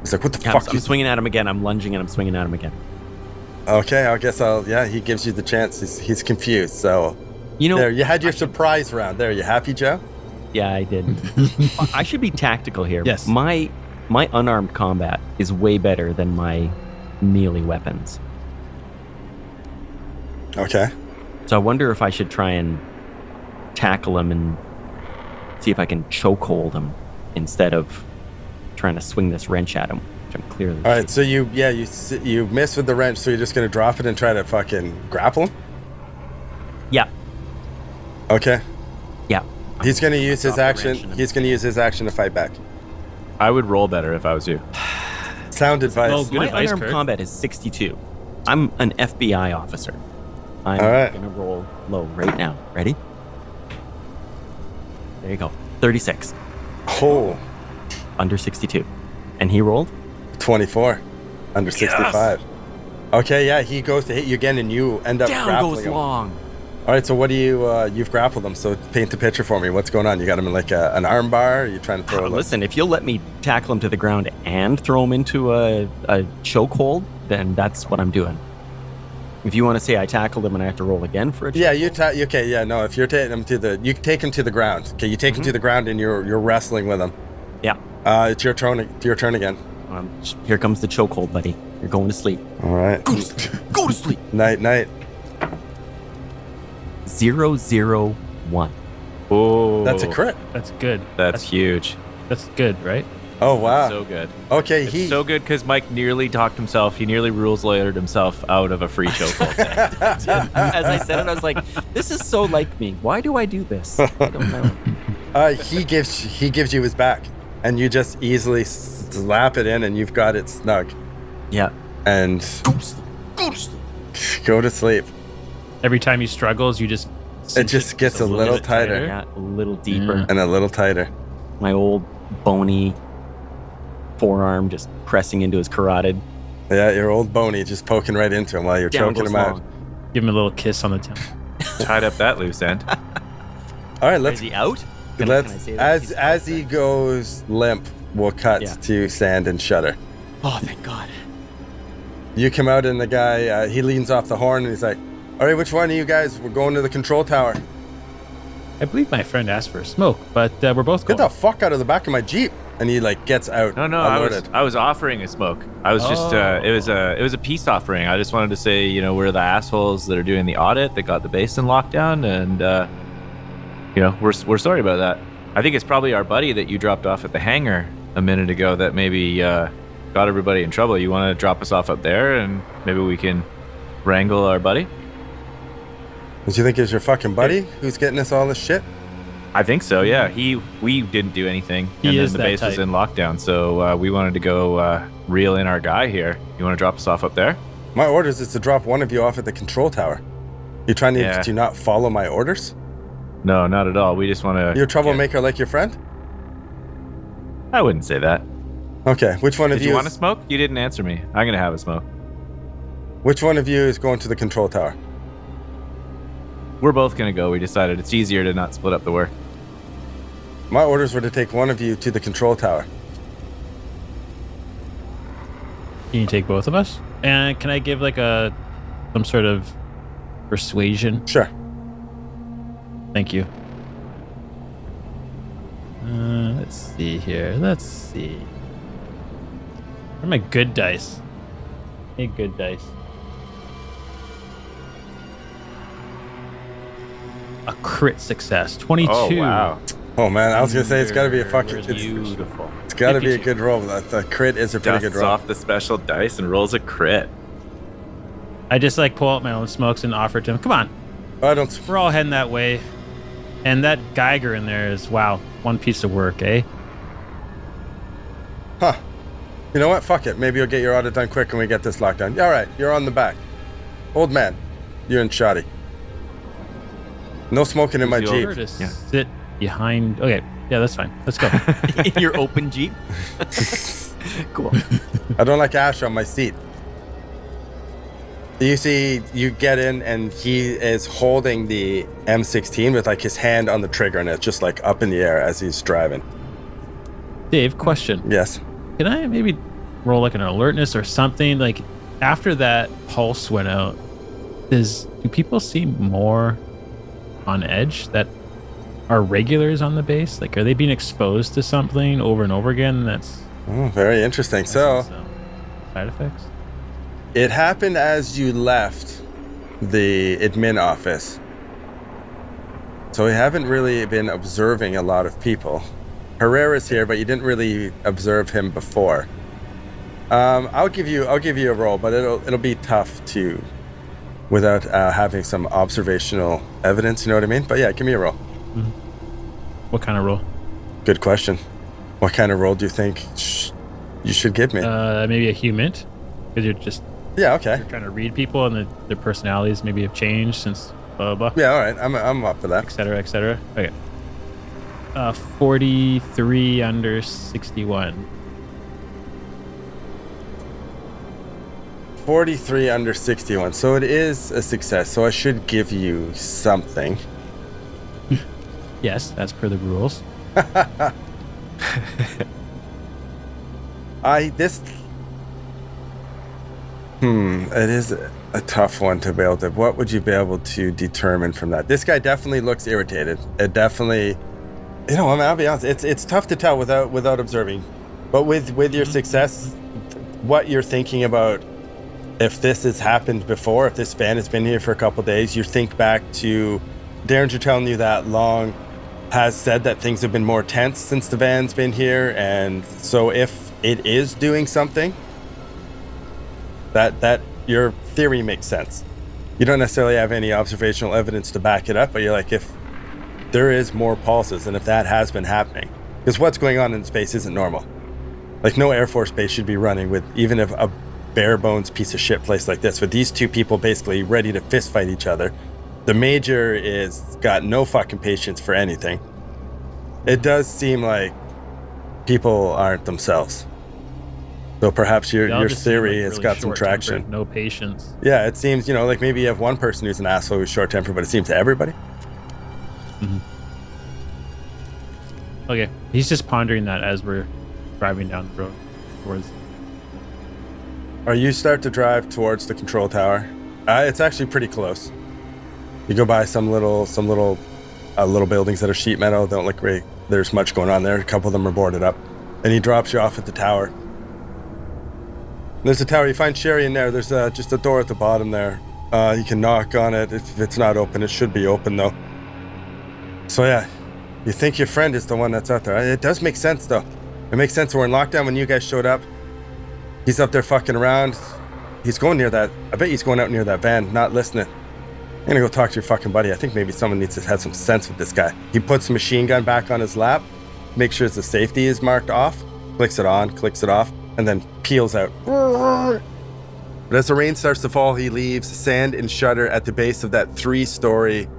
He's like, what the Yeah, fuck? I'm swinging at him again. I'm lunging and I'm swinging at him again. Okay, I guess he gives you the chance. He's confused. So You know, there, you had your surprise round. There, you happy, Joe? yeah, I did. I should be tactical here. Yes. My unarmed combat is way better than my melee weapons. Okay. So I wonder if I should try and tackle him and see if I can chokehold him instead of trying to swing this wrench at him, which I'm clearly. All right, so you miss with the wrench, so you're just gonna drop it and try to fucking grapple him? Yeah. Okay. Yeah. He's gonna use his Drop the action. wrench and- He's gonna use his action to fight back. I would roll better if I was you. Sound advice. Well, good My advice, unarmed Kurt. combat is 62. I'm an FBI officer. I'm All right. gonna roll low right now. Ready? There you go. 36. Oh, Under 62. And he rolled? 24. Under 65. Okay, yeah, he goes to hit you again, and you end up Down grappling goes him. long. All right, so what do you've grappled him, so paint the picture for me. What's going on? You got him in like an arm bar? Or are you trying to throw Listen, if you'll let me tackle him to the ground and throw him into a chokehold, then that's what I'm doing. If you want to say I tackled him and I have to roll again for a chokehold, Yeah, okay, yeah, no, if you're taking him you take him to the ground. Okay, you take him to the ground and you're wrestling with him. yeah. It's your turn again. Here comes the chokehold, buddy. You're going to sleep. All right. Go to sleep. Night. 001. Oh, That's a crit. That's good. That's huge. That's good, right? Oh, wow. So good. Okay, It's so good because Mike nearly talked himself. He nearly rules lawyered himself out of a free chokehold. As I said it, I was like, this is so like me. Why do I do this? I don't know. he gives you his back, and you just easily slap it in, and you've got it snug. Yeah. And Go to sleep. Go to sleep. go to sleep. Every time he struggles, you just... It just gets a little bit tighter. Yeah, a little deeper. Mm. And a little tighter. My old bony forearm just pressing into his carotid. Yeah, your old bony just poking right into him while you're Down choking goes him out. long. Give him a little kiss on the temple. Tied up that loose end. All right, let's Is he out? Can I say that? He's as out he then. goes limp, we'll cut Yeah. to Sand and Shudder. Oh, thank God. You come out and the guy he leans off the horn and he's like, "All right, which one of you guys? We're going to the control tower. I believe my friend asked for a smoke, but we're both Get going. the fuck out of the back of my Jeep!" And he like gets out. No, unloaded. I was offering a smoke. I was just it was a peace offering. I just wanted to say, you know, we're the assholes that are doing the audit that got the basin locked down, and you know, we're sorry about that. I think it's probably our buddy that you dropped off at the hangar a minute ago that maybe got everybody in trouble. You want to drop us off up there, and maybe we can wrangle our buddy? Do you think it's your fucking buddy who's getting us all this shit? I think so. Yeah, we didn't do anything, He and then is the that base was type. in lockdown. So we wanted to go reel in our guy here. You want to drop us off up there? My orders is to drop one of you off at the control tower. You trying Yeah. to not follow my orders? No, not at all. We just want to. You're a troublemaker like your friend? I wouldn't say that. Okay, which one of Did you you want to smoke? You didn't answer me. I'm gonna have a smoke. Which one of you is going to the control tower? We're both gonna go. We decided it's easier to not split up the work. My orders were to take one of you to the control tower. Can you take both of us? And can I give like some sort of persuasion? Sure. Thank you. Let's see here. Let's see. Where are my good dice? Hey, good dice. A crit success. 22. Oh wow! Oh man, I was gonna say it's gotta be a fucking. It's Beautiful. gotta be a 52. good roll. The crit is a pretty Dusts good roll. off the special dice and rolls a crit. I just like pull out my own smokes and offer it to him. Come on. I don't. We're all heading that way. And that Geiger in there is, wow, one piece of work, eh? Huh. You know what? Fuck it. Maybe you'll get your audit done quick and we get this locked down. All right, you're on the back. Old man, you're in shoddy. No smoking in my Who's the Jeep. Prefer to Yeah. sit behind. Okay, yeah, that's fine. Let's go. In your open Jeep. Cool. I don't like ash on my seat. You see, you get in and he is holding the M16 with like his hand on the trigger and it's just like up in the air as he's driving. Dave, question. Yes. Can I maybe roll like an alertness or something? Like after that pulse went out, do people seem more on edge that are regulars on the base? Like are they being exposed to something over and over again? That's Oh, very interesting. So some side effects. it happened as you left the admin office. So we haven't really been observing a lot of people. Herrera's here, but you didn't really observe him before. I'll give you a roll, but it'll be tough to without having some observational evidence. You know what I mean? But yeah, give me a roll. What kind of roll? Good question. What kind of roll do you think you should give me? Maybe a human, because you're just Yeah. Okay. trying to read people and their personalities maybe have changed since blah blah blah, Yeah. All right. I'm up for that. etc. etc. Okay. 43 under 61. 43 under 61. So it is a success. So I should give you something. Yes, that's per the rules. It is a tough one to be able to. What would you be able to determine from that? This guy definitely looks irritated. It definitely, I'll be honest. It's tough to tell without observing. But with your success, what you're thinking about, if this has happened before, if this van has been here for a couple days, you think back to Derringer telling you that Long has said that things have been more tense since the van's been here, and so if it is doing something, that your theory makes sense. You don't necessarily have any observational evidence to back it up, but you're like, if there is more pulses and if that has been happening, because what's going on in space isn't normal. Like no Air Force base should be running with even if a bare bones piece of shit place like this, with these two people basically ready to fist fight each other. The major is got no fucking patience for anything. It does seem like people aren't themselves. So perhaps They all your just seem theory like has really got some short-tempered, traction. No patience. Yeah, it seems, like maybe you have one person who's an asshole who's short tempered, but it seems to everybody. Okay, he's just pondering that as we're driving down the road towards. Or you start to drive towards the control tower. It's actually pretty close. You go by some little buildings that are sheet metal. Don't look great. There's much going on there. A couple of them are boarded up. And he drops you off at the tower. There's a tower. You find Sherry in there. There's just a door at the bottom there. You can knock on it. If it's not open, it should be open though. So yeah, you think your friend is the one that's out there. It does make sense though. It makes sense. We're in lockdown when you guys showed up. He's up there fucking around. He's going near that. I bet he's going out near that van, not listening. I'm gonna go talk to your fucking buddy. I think maybe someone needs to have some sense with this guy. He puts the machine gun back on his lap, makes sure the safety is marked off, clicks it on, clicks it off, and then peels out. But as the rain starts to fall, he leaves sand and shutter at the base of that 3-story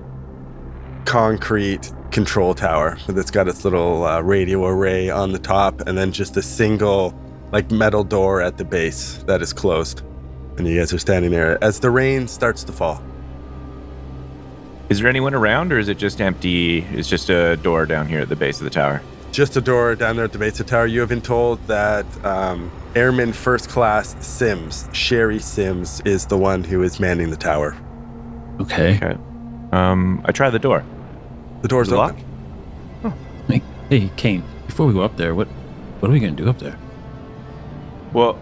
concrete control tower that's got its little radio array on the top, and then just a single metal door at the base that is closed. And you guys are standing there as the rain starts to fall. Is there anyone around, or is it just empty? It's just a door down here at the base of the tower. Just a door down there at the base of the tower. You have been told that Airman First Class Sims, Sherry Sims, is the one who is manning the tower. Okay. I try the door. The door's Is it open. locked? Hey, Kane, before we go up there, what are we going to do up there? Well,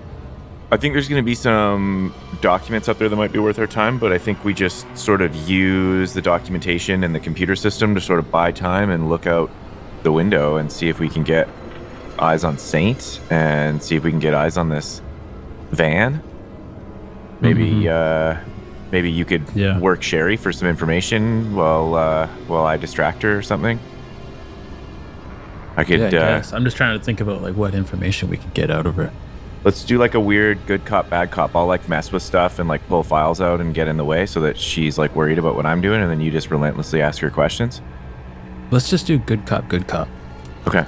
I think there's going to be some documents up there that might be worth our time, but I think we just sort of use the documentation and the computer system to sort of buy time and look out the window and see if we can get eyes on Saint and see if we can get eyes on this van. Maybe maybe you could work Sherry for some information while I distract her or something. I could. I guess. I'm just trying to think about what information we could get out of her. Let's do a weird good cop, bad cop. I'll mess with stuff and pull files out and get in the way so that she's worried about what I'm doing, and then you just relentlessly ask her questions. Let's just do good cop, good cop. Okay.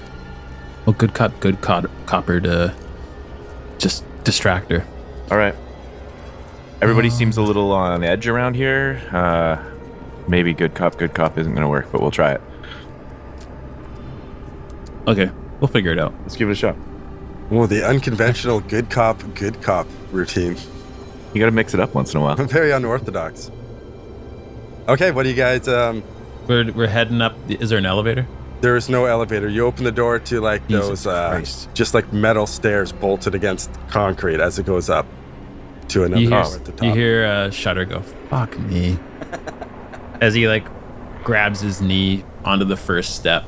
Well, good copper to just distract her. All right. Everybody seems a little on edge around here. Maybe good cop isn't going to work, but we'll try it. Okay, we'll figure it out. Let's give it a shot. Oh, the unconventional good cop routine. You got to mix it up once in a while. Very unorthodox. Okay, what do you guys... We're heading up. Is there an elevator? There is no elevator. You open the door to those just metal stairs bolted against concrete as it goes up to another door at the top. You hear Shutter go, "Fuck me," as he grabs his knee onto the first step.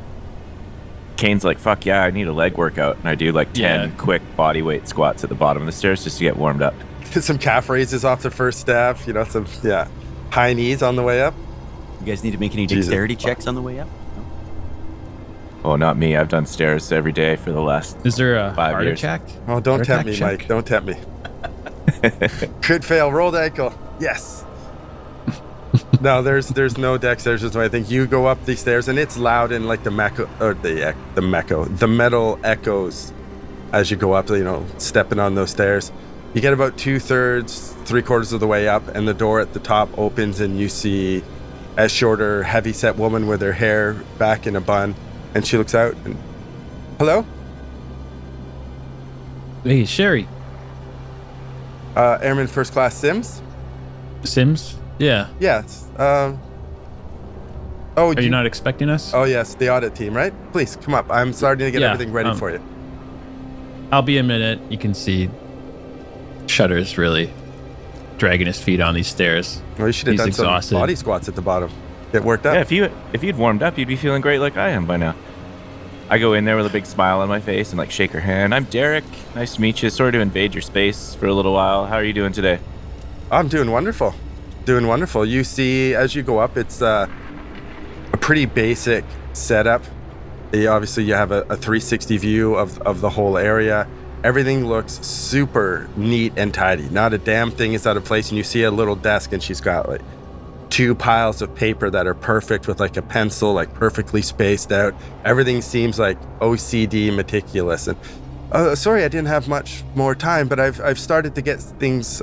Kane's fuck yeah, I need a leg workout, and I do 10 quick body weight squats at the bottom of the stairs just to get warmed up. Some calf raises off the first step. Some high knees on the way up. You guys need to make any dexterity checks on the way up? Oh, not me. I've done stairs every day for the last 5 years. Is there a heart attack? Oh, don't tempt me, Mike. Don't tempt me. Could fail. Rolled ankle. Yes. No, there's no dex. There's just I think you go up these stairs and it's loud and the metal echoes as you go up. Stepping on those stairs. You get about 2/3, 3/4 of the way up, and the door at the top opens and you see a shorter, heavy-set woman with her hair back in a bun, and she looks out and, hello? Hey, Sherry. Airman First Class Sims? Sims? Yeah. Yes. Are you not expecting us? Oh, yes, the audit team, right? Please, come up. I'm starting to get everything ready for you. I'll be a minute. You can see Shutter's really dragging his feet on these stairs. Well, you should have done exhausted. some body squats at the bottom. It worked out. Yeah, if you'd warmed up, you'd be feeling great like I am by now. I go in there with a big smile on my face and shake her hand. I'm Derek. Nice to meet you. Sorry to invade your space for a little while. How are you doing today? I'm doing wonderful. Doing wonderful. You see, as you go up, it's a pretty basic setup. Obviously, you have a 360 view of the whole area. Everything looks super neat and tidy. Not a damn thing is out of place. And you see a little desk, and she's got 2 piles of paper that are perfect with a pencil, perfectly spaced out. Everything seems OCD meticulous. And sorry, I didn't have much more time, but I've started to get things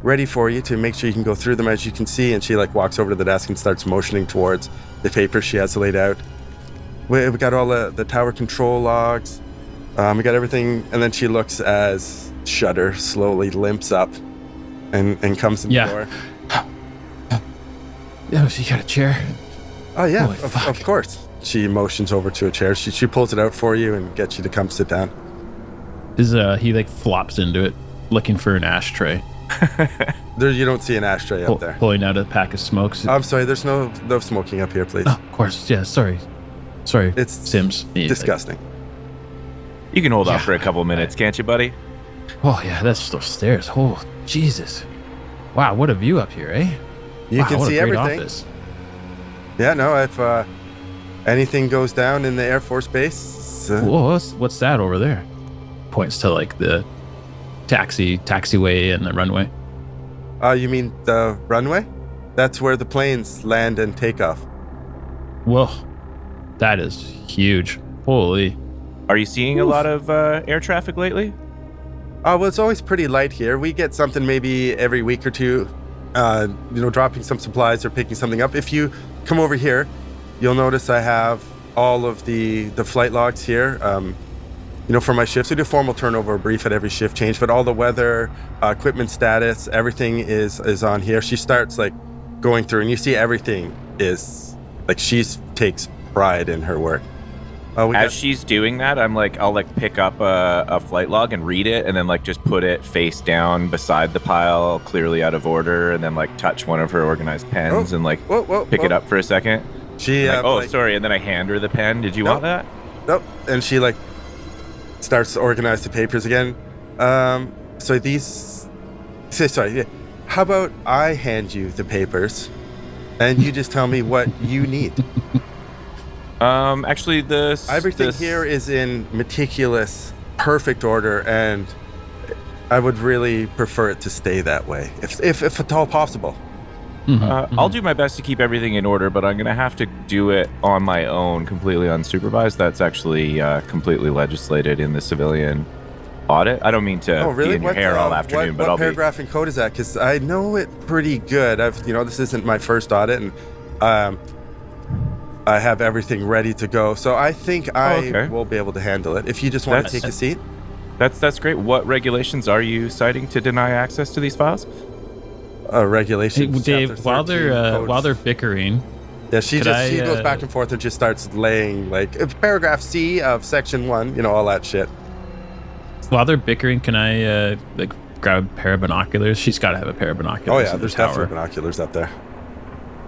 ready for you to make sure you can go through them, as you can see. And she walks over to the desk and starts motioning towards the paper she has laid out. We got all the tower control logs. We got everything. And then she looks as Shutter slowly limps up and comes in the door. Oh, so you got a chair? Oh, yeah, Holy of course. She motions over to a chair. She pulls it out for you and gets you to come sit down. He flops into it, looking for an ashtray. You don't see an ashtray up there. Pulling out a pack of smokes. I'm sorry, there's no smoking up here, please. Oh, of course, yeah, sorry. It's Sims. Disgusting. You can hold off for a couple minutes, can't you, buddy? Oh, yeah, that's those stairs. Oh, Jesus. Wow, what a view up here, eh? You Wow, can what a see great everything. office. Yeah, no, if anything goes down in the Air Force Base, Whoa, what's that over there? Points to like the taxiway and the runway. you mean the runway? That's where the planes land and take off. Whoa, that is huge. Holy. Are you seeing a lot of air traffic lately? Well, it's always pretty light here. We get something maybe every week or two, dropping some supplies or picking something up. If you come over here, you'll notice I have all of the flight logs here. For my shifts, we do formal turnover brief at every shift change, but all the weather, equipment status, everything is on here. She starts like going through, and you see everything is like she takes pride in her work. As she's doing that, I'll pick up a flight log and read it, and then just put it face down beside the pile, clearly out of order, and then touch one of her organized pens and pick it up for a second. She sorry, and then I hand her the pen. Did you want that? Nope. And she starts to organize the papers again. How about I hand you the papers, and you just tell me what you need. Actually, everything here is in meticulous, perfect order, and I would really prefer it to stay that way, if at all possible. I'll do my best to keep everything in order, but I'm going to have to do it on my own, completely unsupervised. That's actually completely legislated in the civilian audit. I don't mean to be in your hair all afternoon, but what paragraph and code is that? Because I know it pretty good. This isn't my first audit, and I have everything ready to go. So I think I will be able to handle it. If you just want to take a seat. That's great. What regulations are you citing to deny access to these files? Regulations. Hey, Dave, while they're bickering, yeah, she goes back and forth and just starts laying paragraph C of section 1, all that shit. While they're bickering, can I grab a pair of binoculars? She's got to have a pair of binoculars. Oh yeah, there's definitely binoculars up there.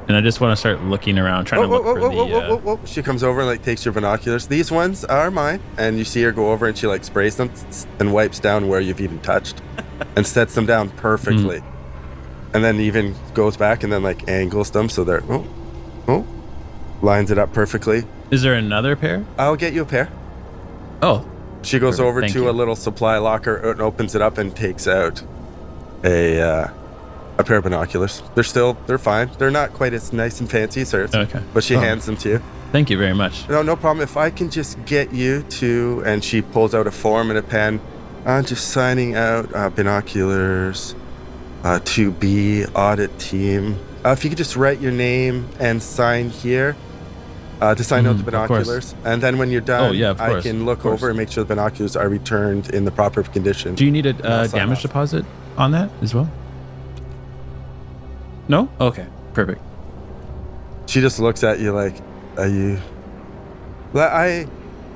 And I just want to start looking around, trying to look for the... She comes over and takes your binoculars. These ones are mine. And you see her go over and she sprays them and wipes down where you've even touched and sets them down perfectly. And then even goes back and then angles them so they're lines it up perfectly. Is there another pair? I'll get you a pair. Oh. She goes over to a little supply locker and opens it up and takes out a pair of binoculars. They're fine. They're not quite as nice and fancy as hers. Okay. But she hands them to you. Thank you very much. No problem. If I can just get you to, and she pulls out a form and a pen, just signing out binoculars, 2B audit team. If you could just write your name and sign here to sign out the binoculars. And then when you're done, I can look over and make sure the binoculars are returned in the proper condition. Do you need a damage deposit on that as well? No? Okay, perfect. She just looks at you are you... I'm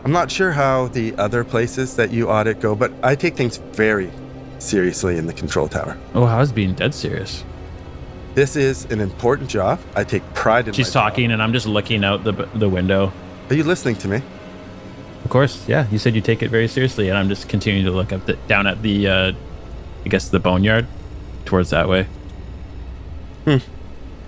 not sure how the other places that you audit go, but I take things very seriously in the control tower. Oh, I was being dead serious. This is an important job. I take pride in She's talking, and I'm just looking out the window. Are you listening to me? Of course, yeah. You said you take it very seriously, and I'm just continuing to look up down at the, I guess, the boneyard, towards that way.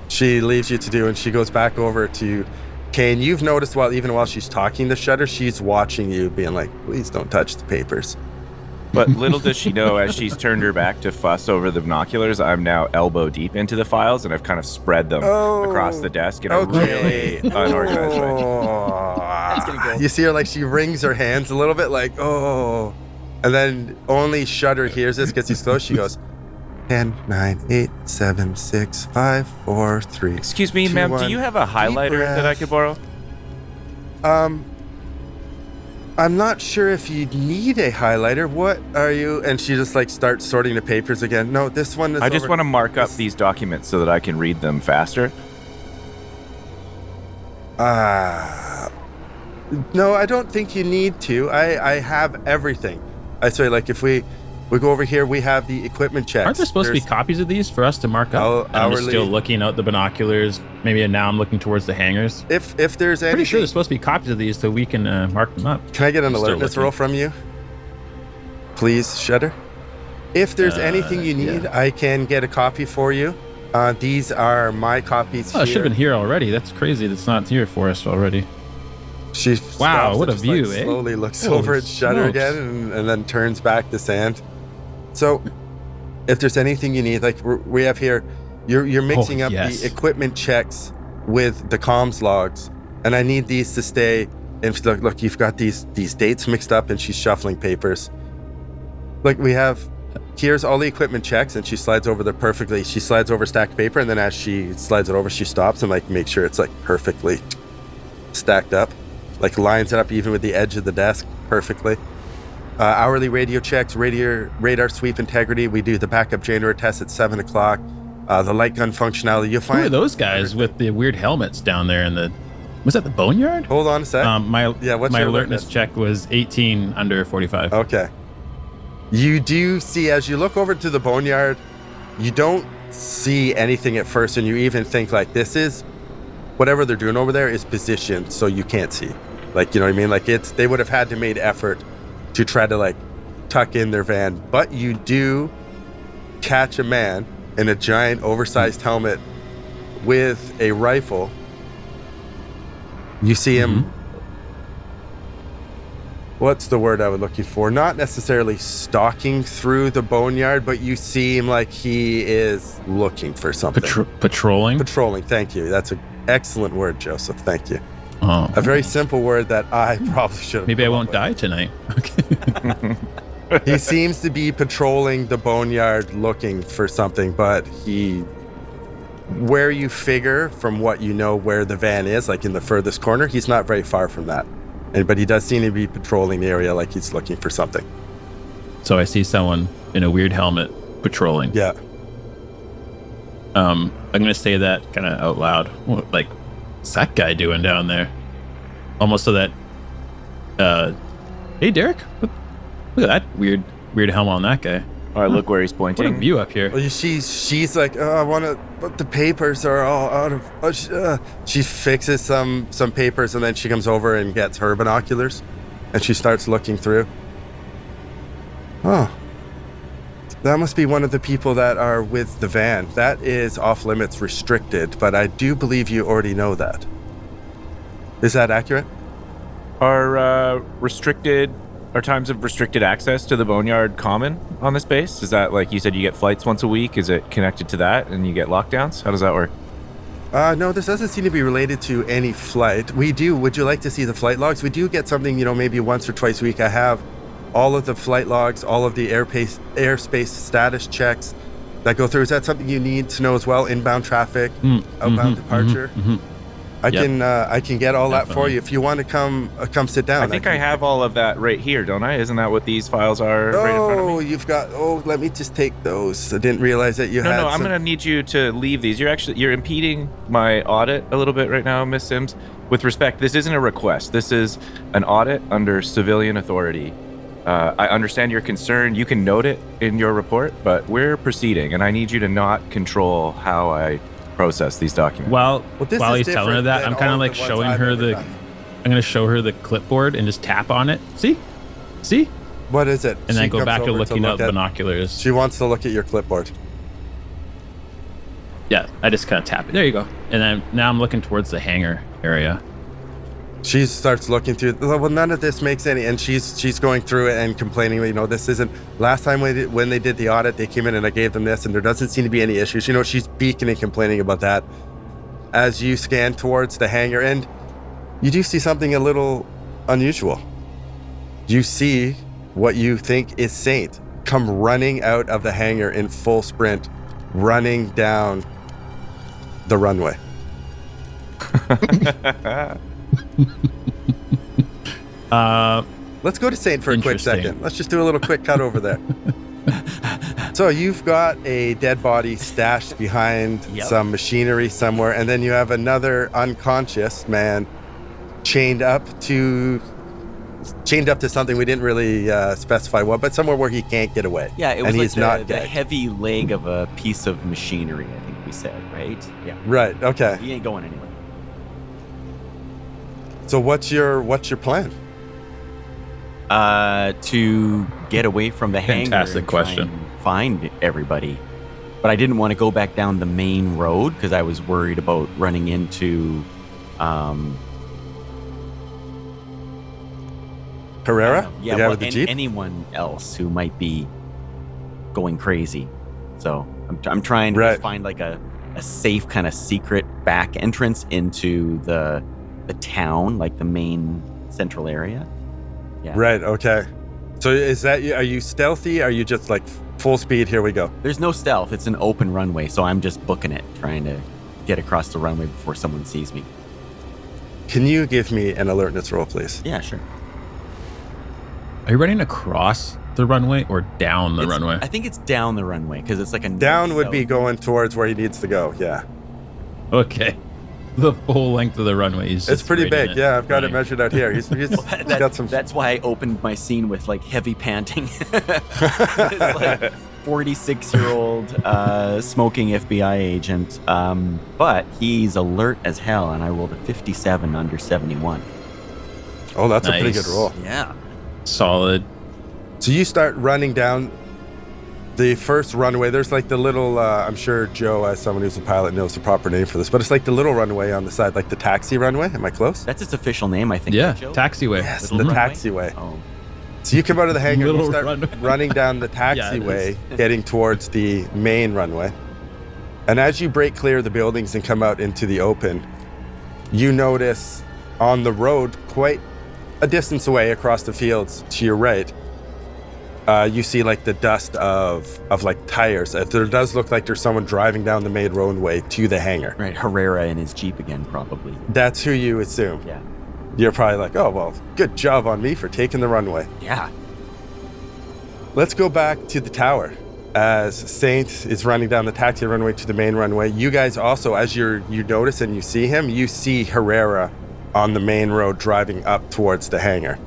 She leaves you to do, and she goes back over to Kane. You've noticed even while she's talking to Shutter, she's watching you, being like, please don't touch the papers. But little does she know, as she's turned her back to fuss over the binoculars, I'm now elbow deep into the files, and I've kind of spread them across the desk in a really unorganized way. You see her she wrings her hands a little bit and then only Shutter hears this, gets these close. She goes, 10, 9, 8, 7, 6, 5, 4, 3. Excuse me, ma'am, do you have a highlighter that I could borrow? I'm not sure if you need a highlighter. What are you? And she just starts sorting the papers again. No, this one is I just want to mark up these documents so that I can read them faster. No, I don't think you need to. I have everything. I say if we go over here, we have the equipment checks. Aren't there supposed to be copies of these for us to mark up? I'm just still looking out the binoculars. Maybe now I'm looking towards the hangars. If there's anything... Pretty sure there's supposed to be copies of these so we can mark them up. Can I get an alertness roll from you? Please, Shutter? If there's anything you need, I can get a copy for you. These are my copies Oh, it should here. have been here already. That's crazy. That's not here for us already. She Wow, stops what and a just, like, view, eh? slowly looks Holy over at Shutter smokes. again and then turns back to Sand. So, if there's anything you need, like we have here, you're mixing up yes. the equipment checks with the comms logs, and I need these to stay. And look, you've got these dates mixed up, and she's shuffling papers. Like we have, here's all the equipment checks, and she slides over there perfectly. She slides over a stack of paper, and then as she slides it over, she stops and like make sure it's like perfectly stacked up, like lines it up even with the edge of the desk perfectly. Hourly radio checks, radar sweep integrity. We do the backup generator test at 7 o'clock. The light gun functionality. You'll Who find are those guys with the weird helmets down there in the... Was that the boneyard? Hold on a sec. My Yeah, what's my your alertness alertness? check was 18 under 45. Okay. You do see, as you look over to the boneyard, you don't see anything at first, and you even think like this is whatever they're doing over there is positioned so you can't see. Like, you know what I mean? Like they would have had to made effort to try to like tuck in their van, but you do catch a man in a giant oversized helmet with a rifle. You see him. What's the word I was looking for? Not necessarily stalking through the boneyard, but you see him like he is looking for something. Patrolling? Patrolling, thank you. That's an excellent word, Joseph. Thank you. Oh. A very simple word that I probably should have. Maybe I won't die tonight. Okay. He seems to be patrolling the boneyard looking for something, but where you figure from what you know where the van is, like in the furthest corner, he's not very far from that. But he does seem to be patrolling the area like he's looking for something. So I see someone in a weird helmet patrolling. Yeah. I'm going to say that kind of out loud. Like, what's that guy doing down there? Almost so that, hey, Derek, look at that weird helmet on that guy. All right, look where he's What a pointing. view up here. Well, she's like, oh, I want to, but the papers are all out of. She fixes some papers, and then she comes over and gets her binoculars, and she starts looking through. Oh, that must be one of the people that are with the van. That is off limits, restricted, but I do believe you already know that. Is that accurate? Are times of restricted access to the boneyard common on this base? Is that like you said, you get flights once a week? Is it connected to that and you get lockdowns? How does that work? No, this doesn't seem to be related to any flight. Would you like to see the flight logs? We do get something, maybe once or twice a week. I have all of the flight logs, all of the airspace status checks that go through. Is that something you need to know as well? Inbound traffic, outbound departure? I can get all that for you if you want to come sit down. I think I have all of that right here, don't I? Isn't that what these files are right in front of me? You've got. Oh, let me just take those. I didn't realize that you had. No, I'm going to need you to leave these. You're impeding my audit a little bit right now, Miss Sims. With respect, this isn't a request. This is an audit under civilian authority. I understand your concern. You can note it in your report, but we're proceeding, and I need you to not control how I process these documents. While this while is he's telling her different that, than I'm kind all of of like the ones showing I've her ever the. done. I'm going to show her the clipboard and just tap on it. See? What is it? And then She go comes back to over looking look at at- binoculars. She wants to look at your clipboard. Yeah, I just kind of tap it. There you go. And then now I'm looking towards the hangar area. She starts looking through. Well, none of this makes any. And she's going through it and complaining. This isn't. Last time when they did the audit, they came in and I gave them this, and there doesn't seem to be any issues. She's beaking and complaining about that. As you scan towards the hangar, and you do see something a little unusual. You see what you think is Saint come running out of the hangar in full sprint, running down the runway. Let's go to Saint for a quick Interesting. second. Let's just do a little quick cut over there. So you've got a dead body stashed behind some machinery somewhere, and then you have another unconscious man chained up to something we didn't really specify what, but somewhere where he can't get away. Yeah, it was and like he's not the dead. heavy leg of a piece of machinery, I think we said, right? Yeah. Right. Okay. He ain't going anywhere. So what's your plan? To get away from the hangar Fantastic and try question. and find everybody. but I didn't want to go back down the main road because I was worried about running into Herrera? yeah, The guy with the Jeep? anyone else who might be going crazy. So I'm trying to Right. just find like a safe kind of secret back entrance into the town, like the main central area. Yeah. Right, okay. So is that, are you stealthy? Are you just like full speed, here we go? There's no stealth. It's an open runway, so I'm just booking it, trying to get across the runway before someone sees me. Can you give me an alertness roll, please? Yeah, sure. Are you running across the runway or down the runway? I think it's down the runway because it's like a Down would be north-south. going towards where he needs to go, yeah. Okay. The full length of the runway is It's just pretty right big, in it. yeah. I've got it Right. measured out here. He's got some... That's why I opened my scene with like heavy panting. It's like 46-year-old smoking FBI agent, but he's alert as hell, and I rolled a 57 under 71. Oh, that's a pretty Nice. good roll. Yeah. Solid. So you start running down the first runway. There's like the little, I'm sure Joe, as someone who's a pilot, knows the proper name for this, but it's like the little runway on the side, like the taxi runway. Am I close? That's its official name, I think. Yeah. right, Joe? Taxiway. Yes, Little the runway? taxiway. Oh. So you come out of the hangar and you Little start runway. running down the taxiway, getting towards the main runway. And as you break clear of the buildings and come out into the open, you notice on the road, quite a distance away across the fields to your right, you see like the dust of like tires. There does look like there's someone driving down the main roadway to the hangar. Right, Herrera in his Jeep again, probably. That's who you assume. Yeah. You're probably like, oh, well, good job on me for taking the runway. Yeah. Let's go back to the tower. As Saint is running down the taxi runway to the main runway, you guys also, as you notice and you see him, you see Herrera on the main road driving up towards the hangar.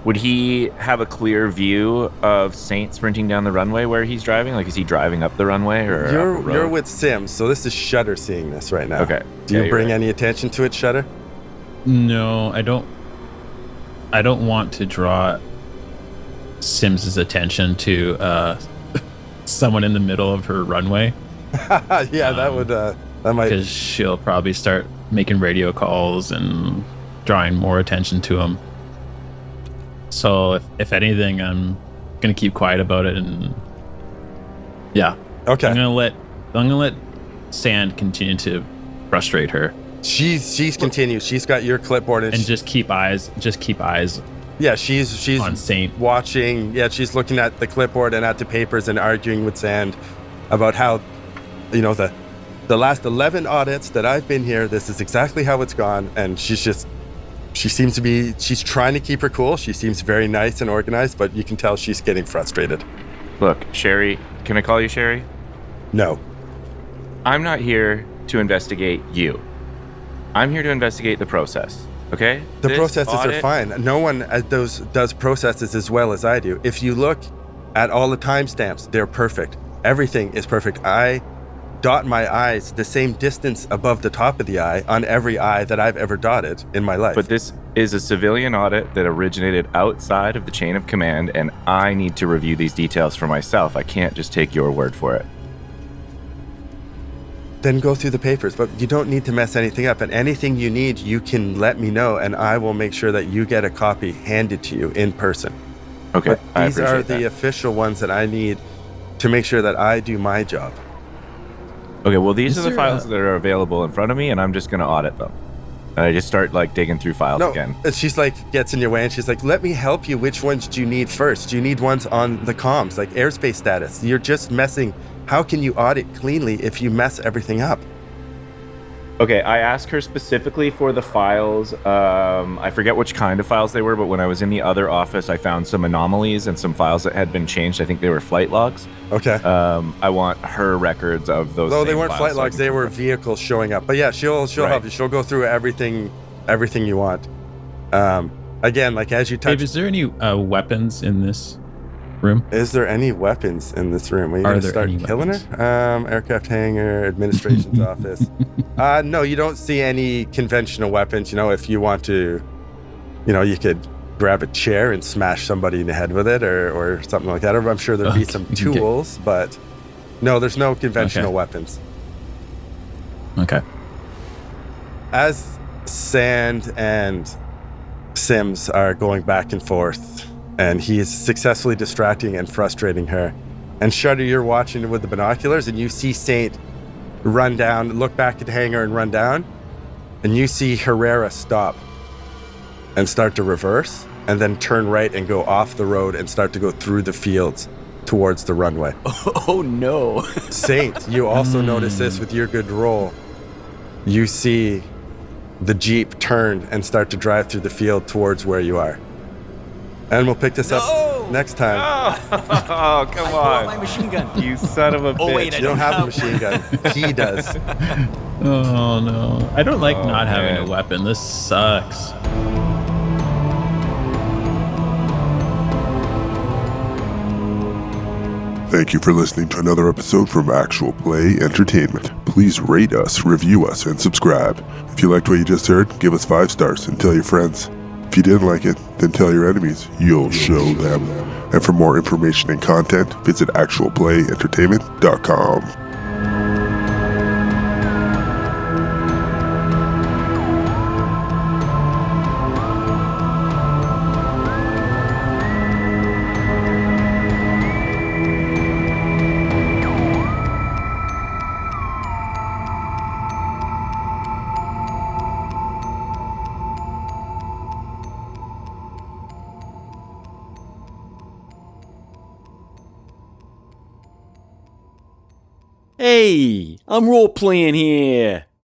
Would he have a clear view of Saint sprinting down the runway where he's driving? Like, is he driving up the runway or up the road? You're with Sims, so this is Shutter seeing this right now. Okay. Do Yeah, you you're bring right. any attention to it, Shutter? No, I don't want to draw Sims's attention to someone in the middle of her runway, Yeah, that might. because she'll probably start making radio calls and drawing more attention to him. So if anything, I'm gonna keep quiet about it, and yeah, Okay. I'm gonna let Sand continue to frustrate her, She's continued. She's got your clipboard and just keep eyes yeah, she's on Saint. watching. Yeah, she's looking at the clipboard and at the papers and arguing with Sand about how, the last 11 audits that I've been here, this is exactly how it's gone. And she's trying to keep her cool. She seems very nice and organized, but you can tell she's getting frustrated. Look, Sherry, can I call you Sherry? No. I'm not here to investigate you. I'm here to investigate the process, okay? The This processes are audit- fine. No one does processes as well as I do. If you look at all the timestamps, they're perfect. Everything is perfect. I dot my I's the same distance above the top of the I on every I that I've ever dotted in my life. But this is a civilian audit that originated outside of the chain of command, and I need to review these details for myself. I can't just take your word for it. Then go through the papers, but you don't need to mess anything up. And anything you need, you can let me know, and I will make sure that you get a copy handed to you in person. Okay, But I these are appreciate the that. official ones that I need to make sure that I do my job. Okay, well, these Is are the there files a- that are available in front of me, and I'm just going to audit them. And I just start digging through files No, again. she's gets in your way, and she's like, let me help you. Which ones do you need first? Do you need ones on the comms, like airspace status? You're just messing. How can you audit cleanly if you mess everything up? Okay, I asked her specifically for the files. I forget which kind of files they were, but when I was in the other office, I found some anomalies and some files that had been changed. I think they were flight logs. Okay. I want her records of those. Though they same weren't files flight so I logs, can they were confirm. vehicles showing up. But yeah, she'll Right. help you. She'll go through everything you want. Again, as you touch, Dave, is there any weapons in this room? is there any weapons in this room? Are you Are gonna there start any killing weapons? her? Aircraft hangar, administration's office. No, you don't see any conventional weapons. If you want to, you could grab a chair and smash somebody in the head with it or something like that. Or I'm sure there'd be Okay, some you can get- tools, but No, there's no conventional Okay. weapons. Okay. As Sand and Sims are going back and forth, and he is successfully distracting and frustrating her, and Shudder, you're watching with the binoculars, and you see Saint run down, look back at the hangar and run down, and you see Herrera stop and start to reverse, and then turn right and go off the road and start to go through the fields towards the runway. Oh no. Saint, you also notice this with your good roll. You see the Jeep turn and start to drive through the field towards where you are. And we'll pick this up next time. Oh, come My on. machine gun. You son of a bitch. wait, I You don't have the machine gun. He does. Oh no. I don't like not having man. a weapon. This sucks. Thank you for listening to another episode from Actual Play Entertainment. Please rate us, review us, and subscribe. If you liked what you just heard, give us 5 stars and tell your friends. If you didn't like it, then tell your enemies. You'll show them. And for more information and content, visit actualplayentertainment.com. Hey, I'm role playing here.